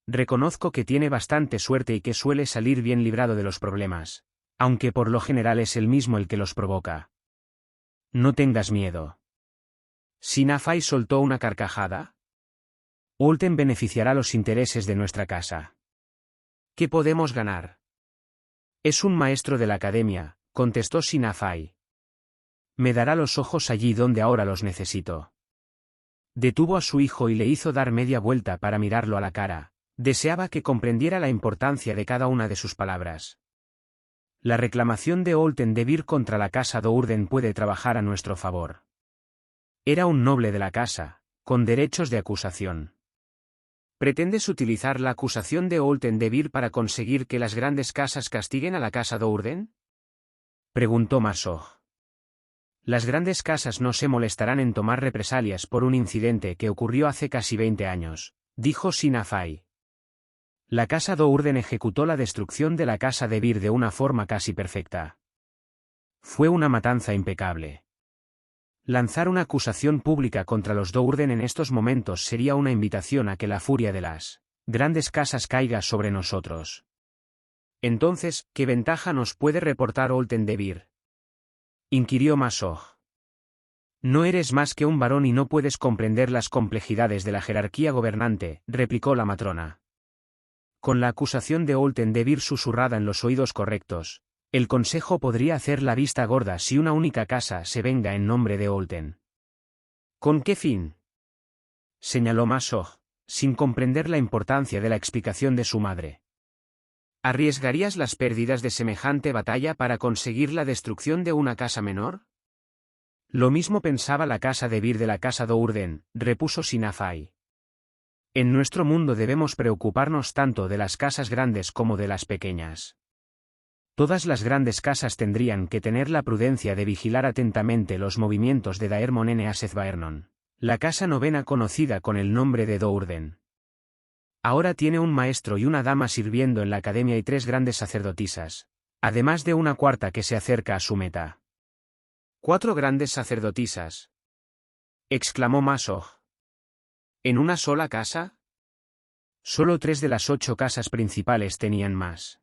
«Reconozco que tiene bastante suerte y que suele salir bien librado de los problemas, aunque por lo general es él mismo el que los provoca. No tengas miedo». Sina Fai soltó una carcajada. «Olten beneficiará los intereses de nuestra casa». «¿Qué podemos ganar?». «Es un maestro de la academia», contestó Sina Fai. «Me dará los ojos allí donde ahora los necesito». Detuvo a su hijo y le hizo dar media vuelta para mirarlo a la cara. Deseaba que comprendiera la importancia de cada una de sus palabras. «La reclamación de Olten Debir contra la casa Dourden puede trabajar a nuestro favor. Era un noble de la casa, con derechos de acusación». «¿Pretendes utilizar la acusación de Olten Debir para conseguir que las grandes casas castiguen a la casa Dourden?», preguntó Masoj. «Las grandes casas no se molestarán en tomar represalias por un incidente que ocurrió hace casi 20 años», dijo Sina Fai. «La casa Dourden ejecutó la destrucción de la casa de Bir de una forma casi perfecta. Fue una matanza impecable. Lanzar una acusación pública contra los Dourden en estos momentos sería una invitación a que la furia de las grandes casas caiga sobre nosotros. Entonces, ¿qué ventaja nos puede reportar Olten Debir?», inquirió Masoj. «No eres más que un varón y no puedes comprender las complejidades de la jerarquía gobernante», replicó la matrona. Con la acusación de Olten Debir susurrada en los oídos correctos, El consejo podría hacer la vista gorda si una única casa se venga en nombre de Olten. ¿Con qué fin? Señaló Masog, sin comprender la importancia de la explicación de su madre. ¿Arriesgarías las pérdidas de semejante batalla para conseguir la destrucción de una casa menor? Lo mismo pensaba la casa de Vir de la casa Dourden, repuso Sinafai. En nuestro mundo debemos preocuparnos tanto de las casas grandes como de las pequeñas. Todas las grandes casas tendrían que tener la prudencia de vigilar atentamente los movimientos de Daermonene Asethbaernon, la casa novena conocida con el nombre de Dourden. Ahora tiene un maestro y una dama sirviendo en la academia y 3 grandes sacerdotisas, además de una cuarta que se acerca a su meta. 4 grandes sacerdotisas, exclamó Masog. ¿En una sola casa? Solo 3 de las 8 casas principales tenían más.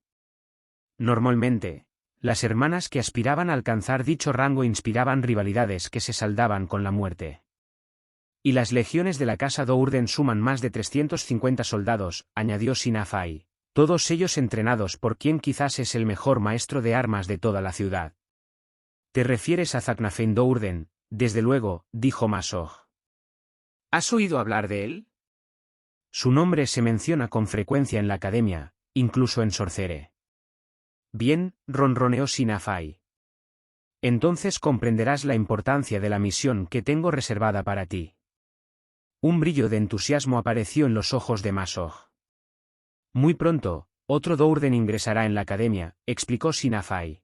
Normalmente, las hermanas que aspiraban a alcanzar dicho rango inspiraban rivalidades que se saldaban con la muerte. Y las legiones de la casa Dourden suman más de 350 soldados, añadió Sinafai, todos ellos entrenados por quien quizás es el mejor maestro de armas de toda la ciudad. ¿Te refieres a Zaknafein Dourden? Desde luego, dijo Masog. ¿Has oído hablar de él? Su nombre se menciona con frecuencia en la academia, incluso en Sorcere. Bien, ronroneó Sinafai. Entonces comprenderás la importancia de la misión que tengo reservada para ti. Un brillo de entusiasmo apareció en los ojos de Masog. Muy pronto, otro Dourden ingresará en la academia, explicó Sinafai.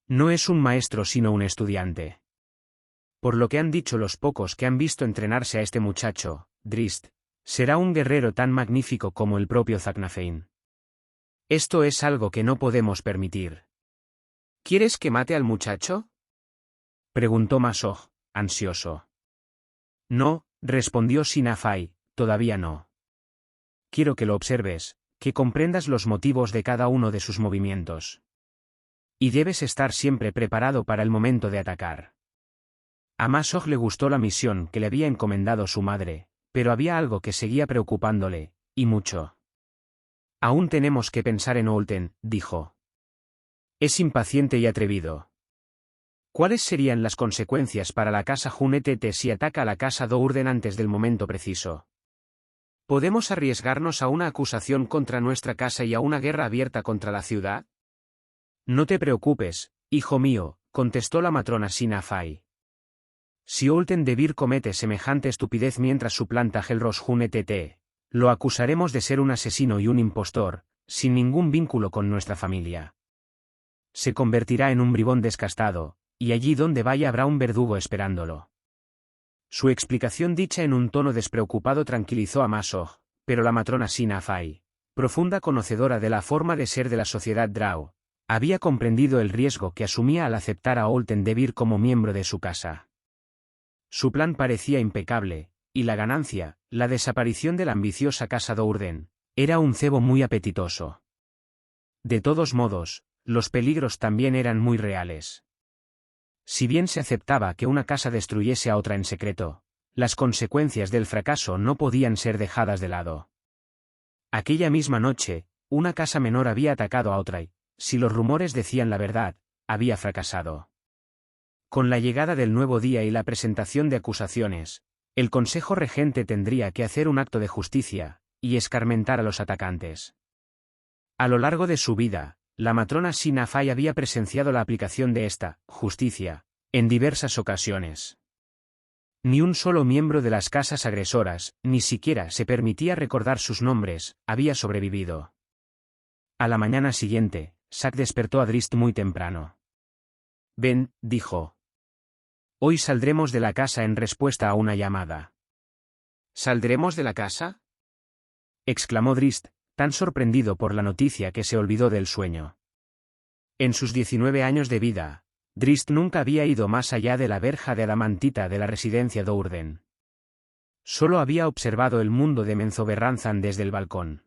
No es un maestro sino un estudiante. Por lo que han dicho los pocos que han visto entrenarse a este muchacho, Drist, será un guerrero tan magnífico como el propio Zaknafein. Esto es algo que no podemos permitir. ¿Quieres que mate al muchacho? Preguntó Masog, ansioso. No, respondió Sinafai, todavía no. Quiero que lo observes, que comprendas los motivos de cada uno de sus movimientos. Y debes estar siempre preparado para el momento de atacar. A Masog le gustó la misión que le había encomendado su madre, pero había algo que seguía preocupándole, y mucho. Aún tenemos que pensar en Olten, dijo. Es impaciente y atrevido. ¿Cuáles serían las consecuencias para la casa Junetete si ataca a la casa Dourden antes del momento preciso? ¿Podemos arriesgarnos a una acusación contra nuestra casa y a una guerra abierta contra la ciudad? No te preocupes, hijo mío, contestó la matrona Sinafai. Si Olten de Vir comete semejante estupidez mientras suplanta a Helros Junetete, lo acusaremos de ser un asesino y un impostor, sin ningún vínculo con nuestra familia. Se convertirá en un bribón descastado, y allí donde vaya habrá un verdugo esperándolo. Su explicación dicha en un tono despreocupado tranquilizó a Masog, pero la matrona Sinafai, profunda conocedora de la forma de ser de la sociedad Drow, había comprendido el riesgo que asumía al aceptar a Olten de Vir como miembro de su casa. Su plan parecía impecable, y la ganancia, la desaparición de la ambiciosa casa Dourden, era un cebo muy apetitoso. De todos modos, los peligros también eran muy reales. Si bien se aceptaba que una casa destruyese a otra en secreto, las consecuencias del fracaso no podían ser dejadas de lado. Aquella misma noche, una casa menor había atacado a otra y, si los rumores decían la verdad, había fracasado. Con la llegada del nuevo día y la presentación de acusaciones, el Consejo Regente tendría que hacer un acto de justicia, y escarmentar a los atacantes. A lo largo de su vida, la matrona Sinafai había presenciado la aplicación de esta justicia en diversas ocasiones. Ni un solo miembro de las casas agresoras, ni siquiera se permitía recordar sus nombres, había sobrevivido. A la mañana siguiente, Zack despertó a Drist muy temprano. Ven, dijo. Hoy saldremos de la casa en respuesta a una llamada. ¿Saldremos de la casa? Exclamó Drist, tan sorprendido por la noticia que se olvidó del sueño. En sus 19 años de vida, Drist nunca había ido más allá de la verja de adamantita de la residencia Dourden. Solo había observado el mundo de Menzoberranzan desde el balcón.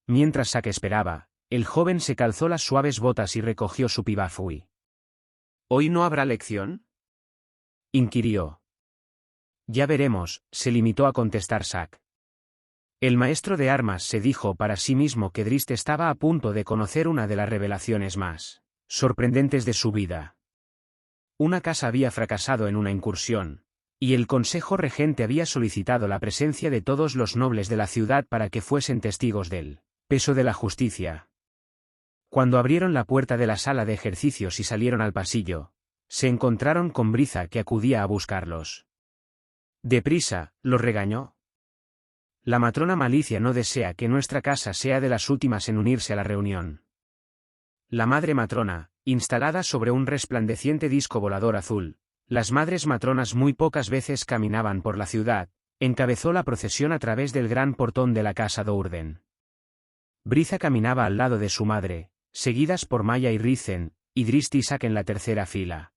Mientras Zack esperaba, el joven se calzó las suaves botas y recogió su pibafui. ¿Hoy no habrá lección?, inquirió. Ya veremos, se limitó a contestar Zack. El maestro de armas se dijo para sí mismo que Drist estaba a punto de conocer una de las revelaciones más sorprendentes de su vida. Una casa había fracasado en una incursión, y el consejo regente había solicitado la presencia de todos los nobles de la ciudad para que fuesen testigos del peso de la justicia. Cuando abrieron la puerta de la sala de ejercicios y salieron al pasillo, se encontraron con Briza que acudía a buscarlos. «Deprisa», los regañó. «La matrona Malicia no desea que nuestra casa sea de las últimas en unirse a la reunión». La madre matrona, instalada sobre un resplandeciente disco volador azul, las madres matronas muy pocas veces caminaban por la ciudad, encabezó la procesión a través del gran portón de la casa Dourden. Briza caminaba al lado de su madre, seguidas por Maya y Ricen, y Drist y Sack en la tercera fila.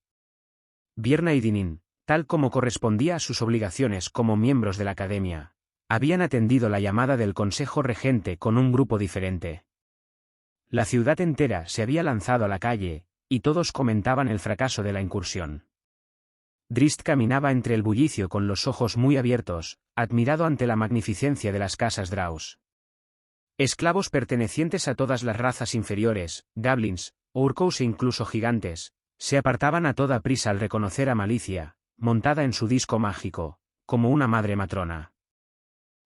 Vierna y Dinin, tal como correspondía a sus obligaciones como miembros de la academia, habían atendido la llamada del consejo regente con un grupo diferente. La ciudad entera se había lanzado a la calle, y todos comentaban el fracaso de la incursión. Drist caminaba entre el bullicio con los ojos muy abiertos, admirado ante la magnificencia de las casas Draus. Esclavos pertenecientes a todas las razas inferiores, goblins, orcos e incluso gigantes, se apartaban a toda prisa al reconocer a Malicia, montada en su disco mágico, como una madre matrona.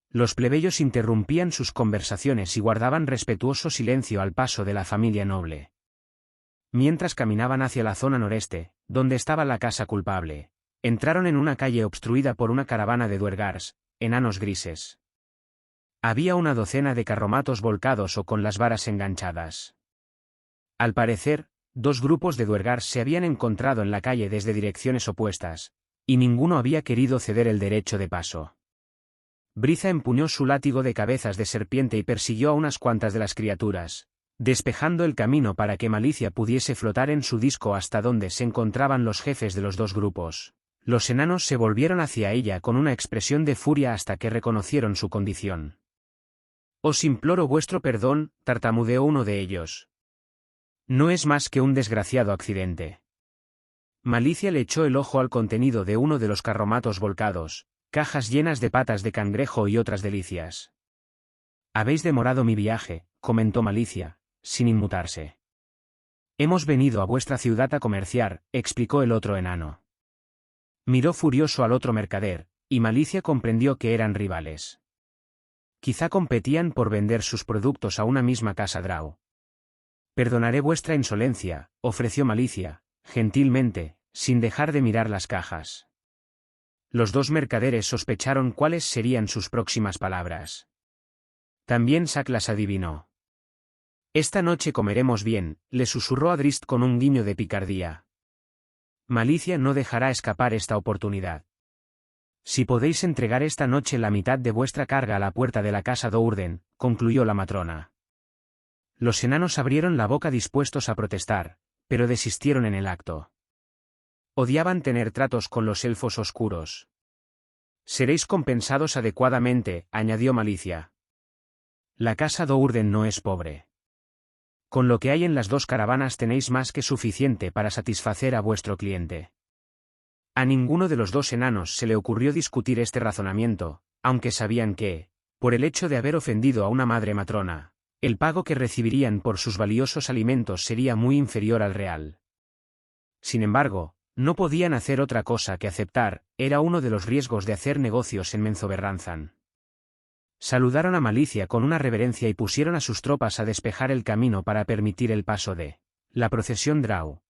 Los plebeyos interrumpían sus conversaciones y guardaban respetuoso silencio al paso de la familia noble. Mientras caminaban hacia la zona noreste, donde estaba la casa culpable, entraron en una calle obstruida por una caravana de duergars, enanos grises. Había una docena de carromatos volcados o con las varas enganchadas. Al parecer, dos grupos de duergars se habían encontrado en la calle desde direcciones opuestas, y ninguno había querido ceder el derecho de paso. Briza empuñó su látigo de cabezas de serpiente y persiguió a unas cuantas de las criaturas, despejando el camino para que Malicia pudiese flotar en su disco hasta donde se encontraban los jefes de los dos grupos. Los enanos se volvieron hacia ella con una expresión de furia hasta que reconocieron su condición. «Os imploro vuestro perdón», tartamudeó uno de ellos. «No es más que un desgraciado accidente». Malicia le echó el ojo al contenido de uno de los carromatos volcados, cajas llenas de patas de cangrejo y otras delicias. «Habéis demorado mi viaje», comentó Malicia, sin inmutarse. «Hemos venido a vuestra ciudad a comerciar», explicó el otro enano. Miró furioso al otro mercader, y Malicia comprendió que eran rivales. Quizá competían por vender sus productos a una misma casa Drow. «Perdonaré vuestra insolencia», ofreció Malicia, gentilmente, sin dejar de mirar las cajas. Los dos mercaderes sospecharon cuáles serían sus próximas palabras. También Sack las adivinó. «Esta noche comeremos bien», le susurró a Drist con un guiño de picardía. «Malicia no dejará escapar esta oportunidad. Si podéis entregar esta noche la mitad de vuestra carga a la puerta de la casa Dourden», concluyó la matrona. Los enanos abrieron la boca dispuestos a protestar, pero desistieron en el acto. Odiaban tener tratos con los elfos oscuros. «Seréis compensados adecuadamente», añadió Malicia. «La casa Dourden no es pobre. Con lo que hay en las dos caravanas tenéis más que suficiente para satisfacer a vuestro cliente». A ninguno de los dos enanos se le ocurrió discutir este razonamiento, aunque sabían que, por el hecho de haber ofendido a una madre matrona, el pago que recibirían por sus valiosos alimentos sería muy inferior al real. Sin embargo, no podían hacer otra cosa que aceptar, era uno de los riesgos de hacer negocios en Menzoberranzan. Saludaron a Malicia con una reverencia y pusieron a sus tropas a despejar el camino para permitir el paso de la procesión Drow.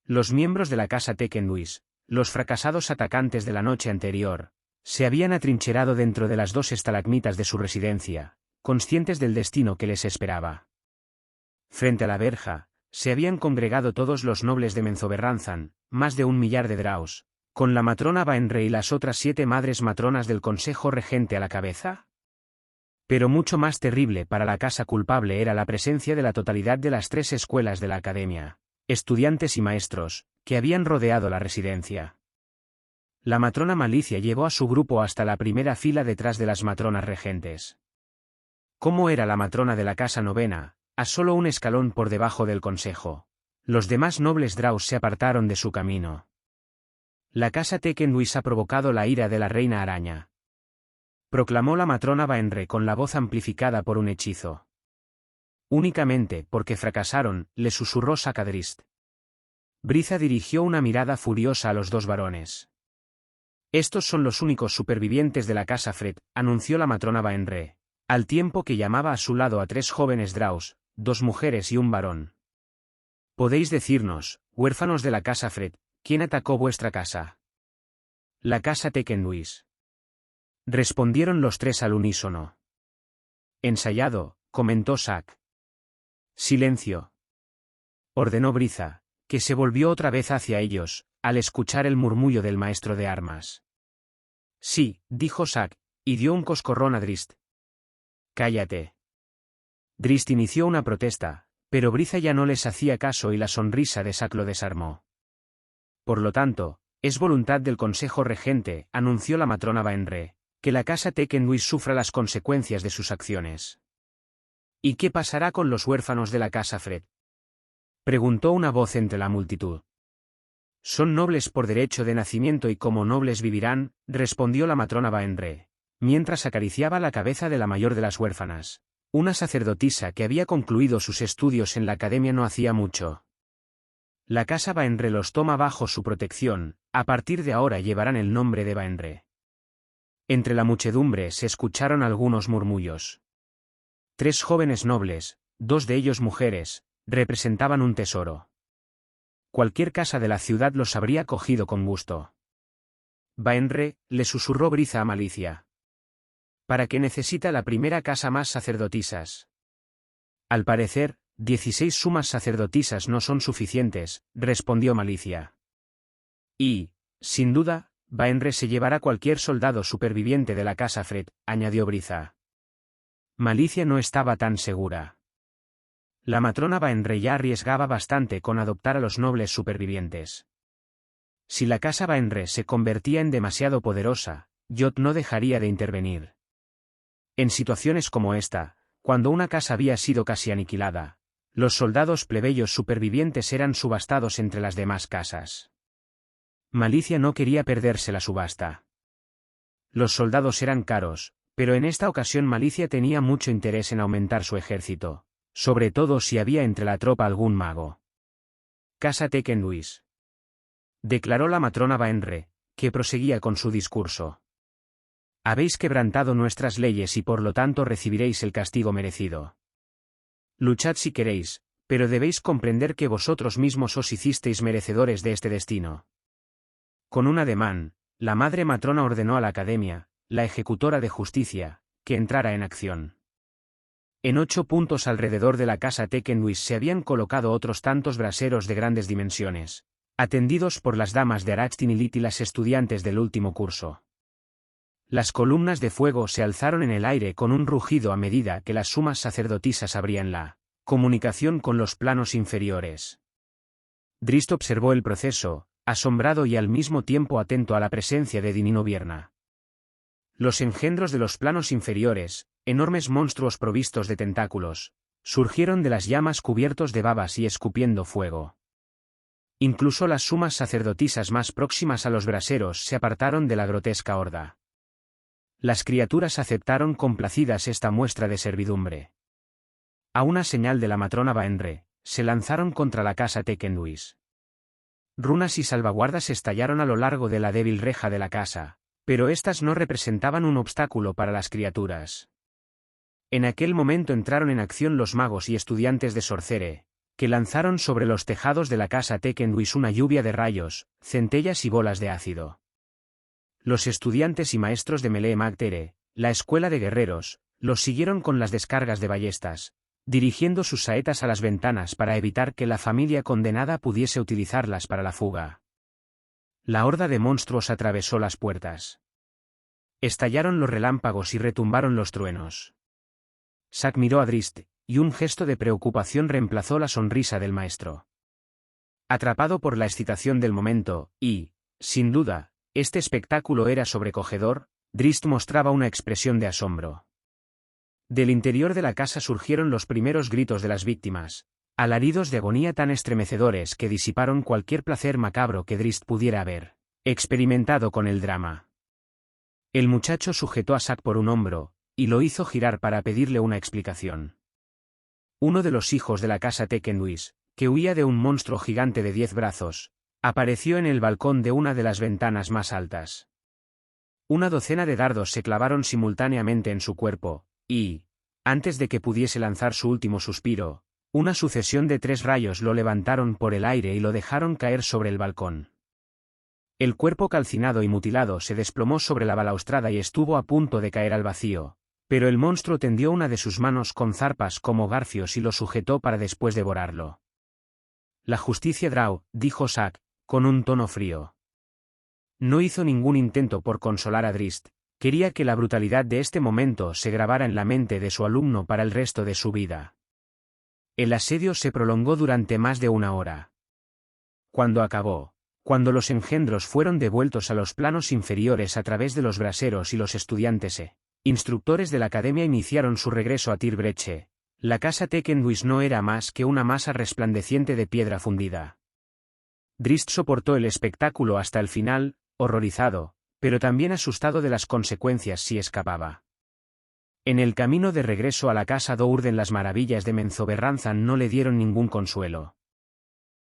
Los miembros de la casa Tekenluis, los fracasados atacantes de la noche anterior, se habían atrincherado dentro de las dos estalagmitas de su residencia, conscientes del destino que les esperaba. Frente a la verja, se habían congregado todos los nobles de Menzoberranzan, más de 1 millar de Draus, con la matrona Baenre y las otras 7 madres matronas del consejo regente a la cabeza. Pero mucho más terrible para la casa culpable era la presencia de la totalidad de las 3 escuelas de la academia, estudiantes y maestros, que habían rodeado la residencia. La matrona Malicia llevó a su grupo hasta la primera fila detrás de las matronas regentes. Como era la matrona de la casa novena, a solo un escalón por debajo del consejo, los demás nobles Draus se apartaron de su camino. La casa Tekenluis ha provocado la ira de la reina araña. proclamó la matrona Baenre con la voz amplificada por un hechizo. Únicamente porque fracasaron, le susurró Zack a Drizzt. Briza dirigió una mirada furiosa a los dos varones. Estos son los únicos supervivientes de la casa Fred, anunció la matrona Baenre, al tiempo que llamaba a su lado a 3 jóvenes Draus, 2 mujeres y un varón. ¿Podéis decirnos, huérfanos de la casa Fred, quién atacó vuestra casa? La casa Tekenduis. Respondieron los 3 al unísono. Ensayado, comentó Zack. Silencio. Ordenó Briza, que se volvió otra vez hacia ellos, al escuchar el murmullo del maestro de armas. Sí, dijo Zack, y dio un coscorrón a Drizzt. Cállate. Drizzt inició una protesta, pero Briza ya no les hacía caso y la sonrisa de Zack lo desarmó. Por lo tanto, es voluntad del Consejo Regente, anunció la matrona Baenre, que la casa Tekenduis sufra las consecuencias de sus acciones. ¿Y qué pasará con los huérfanos de la casa Fred? Preguntó una voz entre la multitud. Son nobles por derecho de nacimiento y como nobles vivirán, respondió la matrona Baenre, mientras acariciaba la cabeza de la mayor de las huérfanas, una sacerdotisa que había concluido sus estudios en la academia no hacía mucho. La casa Baenre los toma bajo su protección, a partir de ahora llevarán el nombre de Baenre. Entre la muchedumbre se escucharon algunos murmullos. 3 jóvenes nobles, 2 de ellos mujeres, representaban un tesoro. Cualquier casa de la ciudad los habría cogido con gusto. Baenre, le susurró Briza a Malicia. ¿Para qué necesita la primera casa más sacerdotisas? Al parecer, 16 sumas sacerdotisas no son suficientes, respondió Malicia. Y, sin duda, Baenre se llevará cualquier soldado superviviente de la casa Fred, añadió Briza. Malicia no estaba tan segura. La matrona Baenre ya arriesgaba bastante con adoptar a los nobles supervivientes. Si la casa Baenre se convertía en demasiado poderosa, Jot no dejaría de intervenir. En situaciones como esta, cuando una casa había sido casi aniquilada, los soldados plebeyos supervivientes eran subastados entre las demás casas. Malicia no quería perderse la subasta. Los soldados eran caros, pero en esta ocasión Malicia tenía mucho interés en aumentar su ejército, sobre todo si había entre la tropa algún mago. Casa Tekenduis. Declaró la matrona Baenre, que proseguía con su discurso. Habéis quebrantado nuestras leyes y por lo tanto recibiréis el castigo merecido. Luchad si queréis, pero debéis comprender que vosotros mismos os hicisteis merecedores de este destino. Con un ademán, la madre matrona ordenó a la academia, la ejecutora de justicia, que entrara en acción. En 8 puntos alrededor de la casa Tekenduis se habían colocado otros tantos braseros de grandes dimensiones, atendidos por las damas de Araxtinilit y las estudiantes del último curso. Las columnas de fuego se alzaron en el aire con un rugido a medida que las sumas sacerdotisas abrían la comunicación con los planos inferiores. Drizzt observó el proceso, asombrado y al mismo tiempo atento a la presencia de Dinino Vierna. Los engendros de los planos inferiores, enormes monstruos provistos de tentáculos, surgieron de las llamas cubiertos de babas y escupiendo fuego. Incluso las sumas sacerdotisas más próximas a los braseros se apartaron de la grotesca horda. Las criaturas aceptaron complacidas esta muestra de servidumbre. A una señal de la matrona Baenre, se lanzaron contra la casa Tekenduis. Runas y salvaguardas estallaron a lo largo de la débil reja de la casa, pero éstas no representaban un obstáculo para las criaturas. En aquel momento entraron en acción los magos y estudiantes de Sorcere, que lanzaron sobre los tejados de la casa Tekenduis una lluvia de rayos, centellas y bolas de ácido. Los estudiantes y maestros de Melee Magtere, la escuela de guerreros, los siguieron con las descargas de ballestas, dirigiendo sus saetas a las ventanas para evitar que la familia condenada pudiese utilizarlas para la fuga. La horda de monstruos atravesó las puertas. Estallaron los relámpagos y retumbaron los truenos. Zack miró a Drizzt, y un gesto de preocupación reemplazó la sonrisa del maestro. Atrapado por la excitación del momento, y, sin duda, este espectáculo era sobrecogedor, Drizzt mostraba una expresión de asombro. Del interior de la casa surgieron los primeros gritos de las víctimas, alaridos de agonía tan estremecedores que disiparon cualquier placer macabro que Drizzt pudiera haber experimentado con el drama. El muchacho sujetó a Zack por un hombro, y lo hizo girar para pedirle una explicación. Uno de los hijos de la casa Teckenwis, que huía de un monstruo gigante de 10 brazos, apareció en el balcón de una de las ventanas más altas. Una docena de dardos se clavaron simultáneamente en su cuerpo, y, antes de que pudiese lanzar su último suspiro, una sucesión de 3 rayos lo levantaron por el aire y lo dejaron caer sobre el balcón. El cuerpo calcinado y mutilado se desplomó sobre la balaustrada y estuvo a punto de caer al vacío, pero el monstruo tendió una de sus manos con zarpas como garfios y lo sujetó para después devorarlo. La justicia Drow, dijo Zack, con un tono frío. No hizo ningún intento por consolar a Drizzt, quería que la brutalidad de este momento se grabara en la mente de su alumno para el resto de su vida. El asedio se prolongó durante más de 1 hora. Cuando acabó, cuando los engendros fueron devueltos a los planos inferiores a través de los braseros y los estudiantes instructores de la academia iniciaron su regreso a Tir Breche, la casa Teckenwis no era más que una masa resplandeciente de piedra fundida. Drizzt soportó el espectáculo hasta el final, horrorizado, pero también asustado de las consecuencias si escapaba. En el camino de regreso a la casa Dourden las maravillas de Menzoberranzan no le dieron ningún consuelo.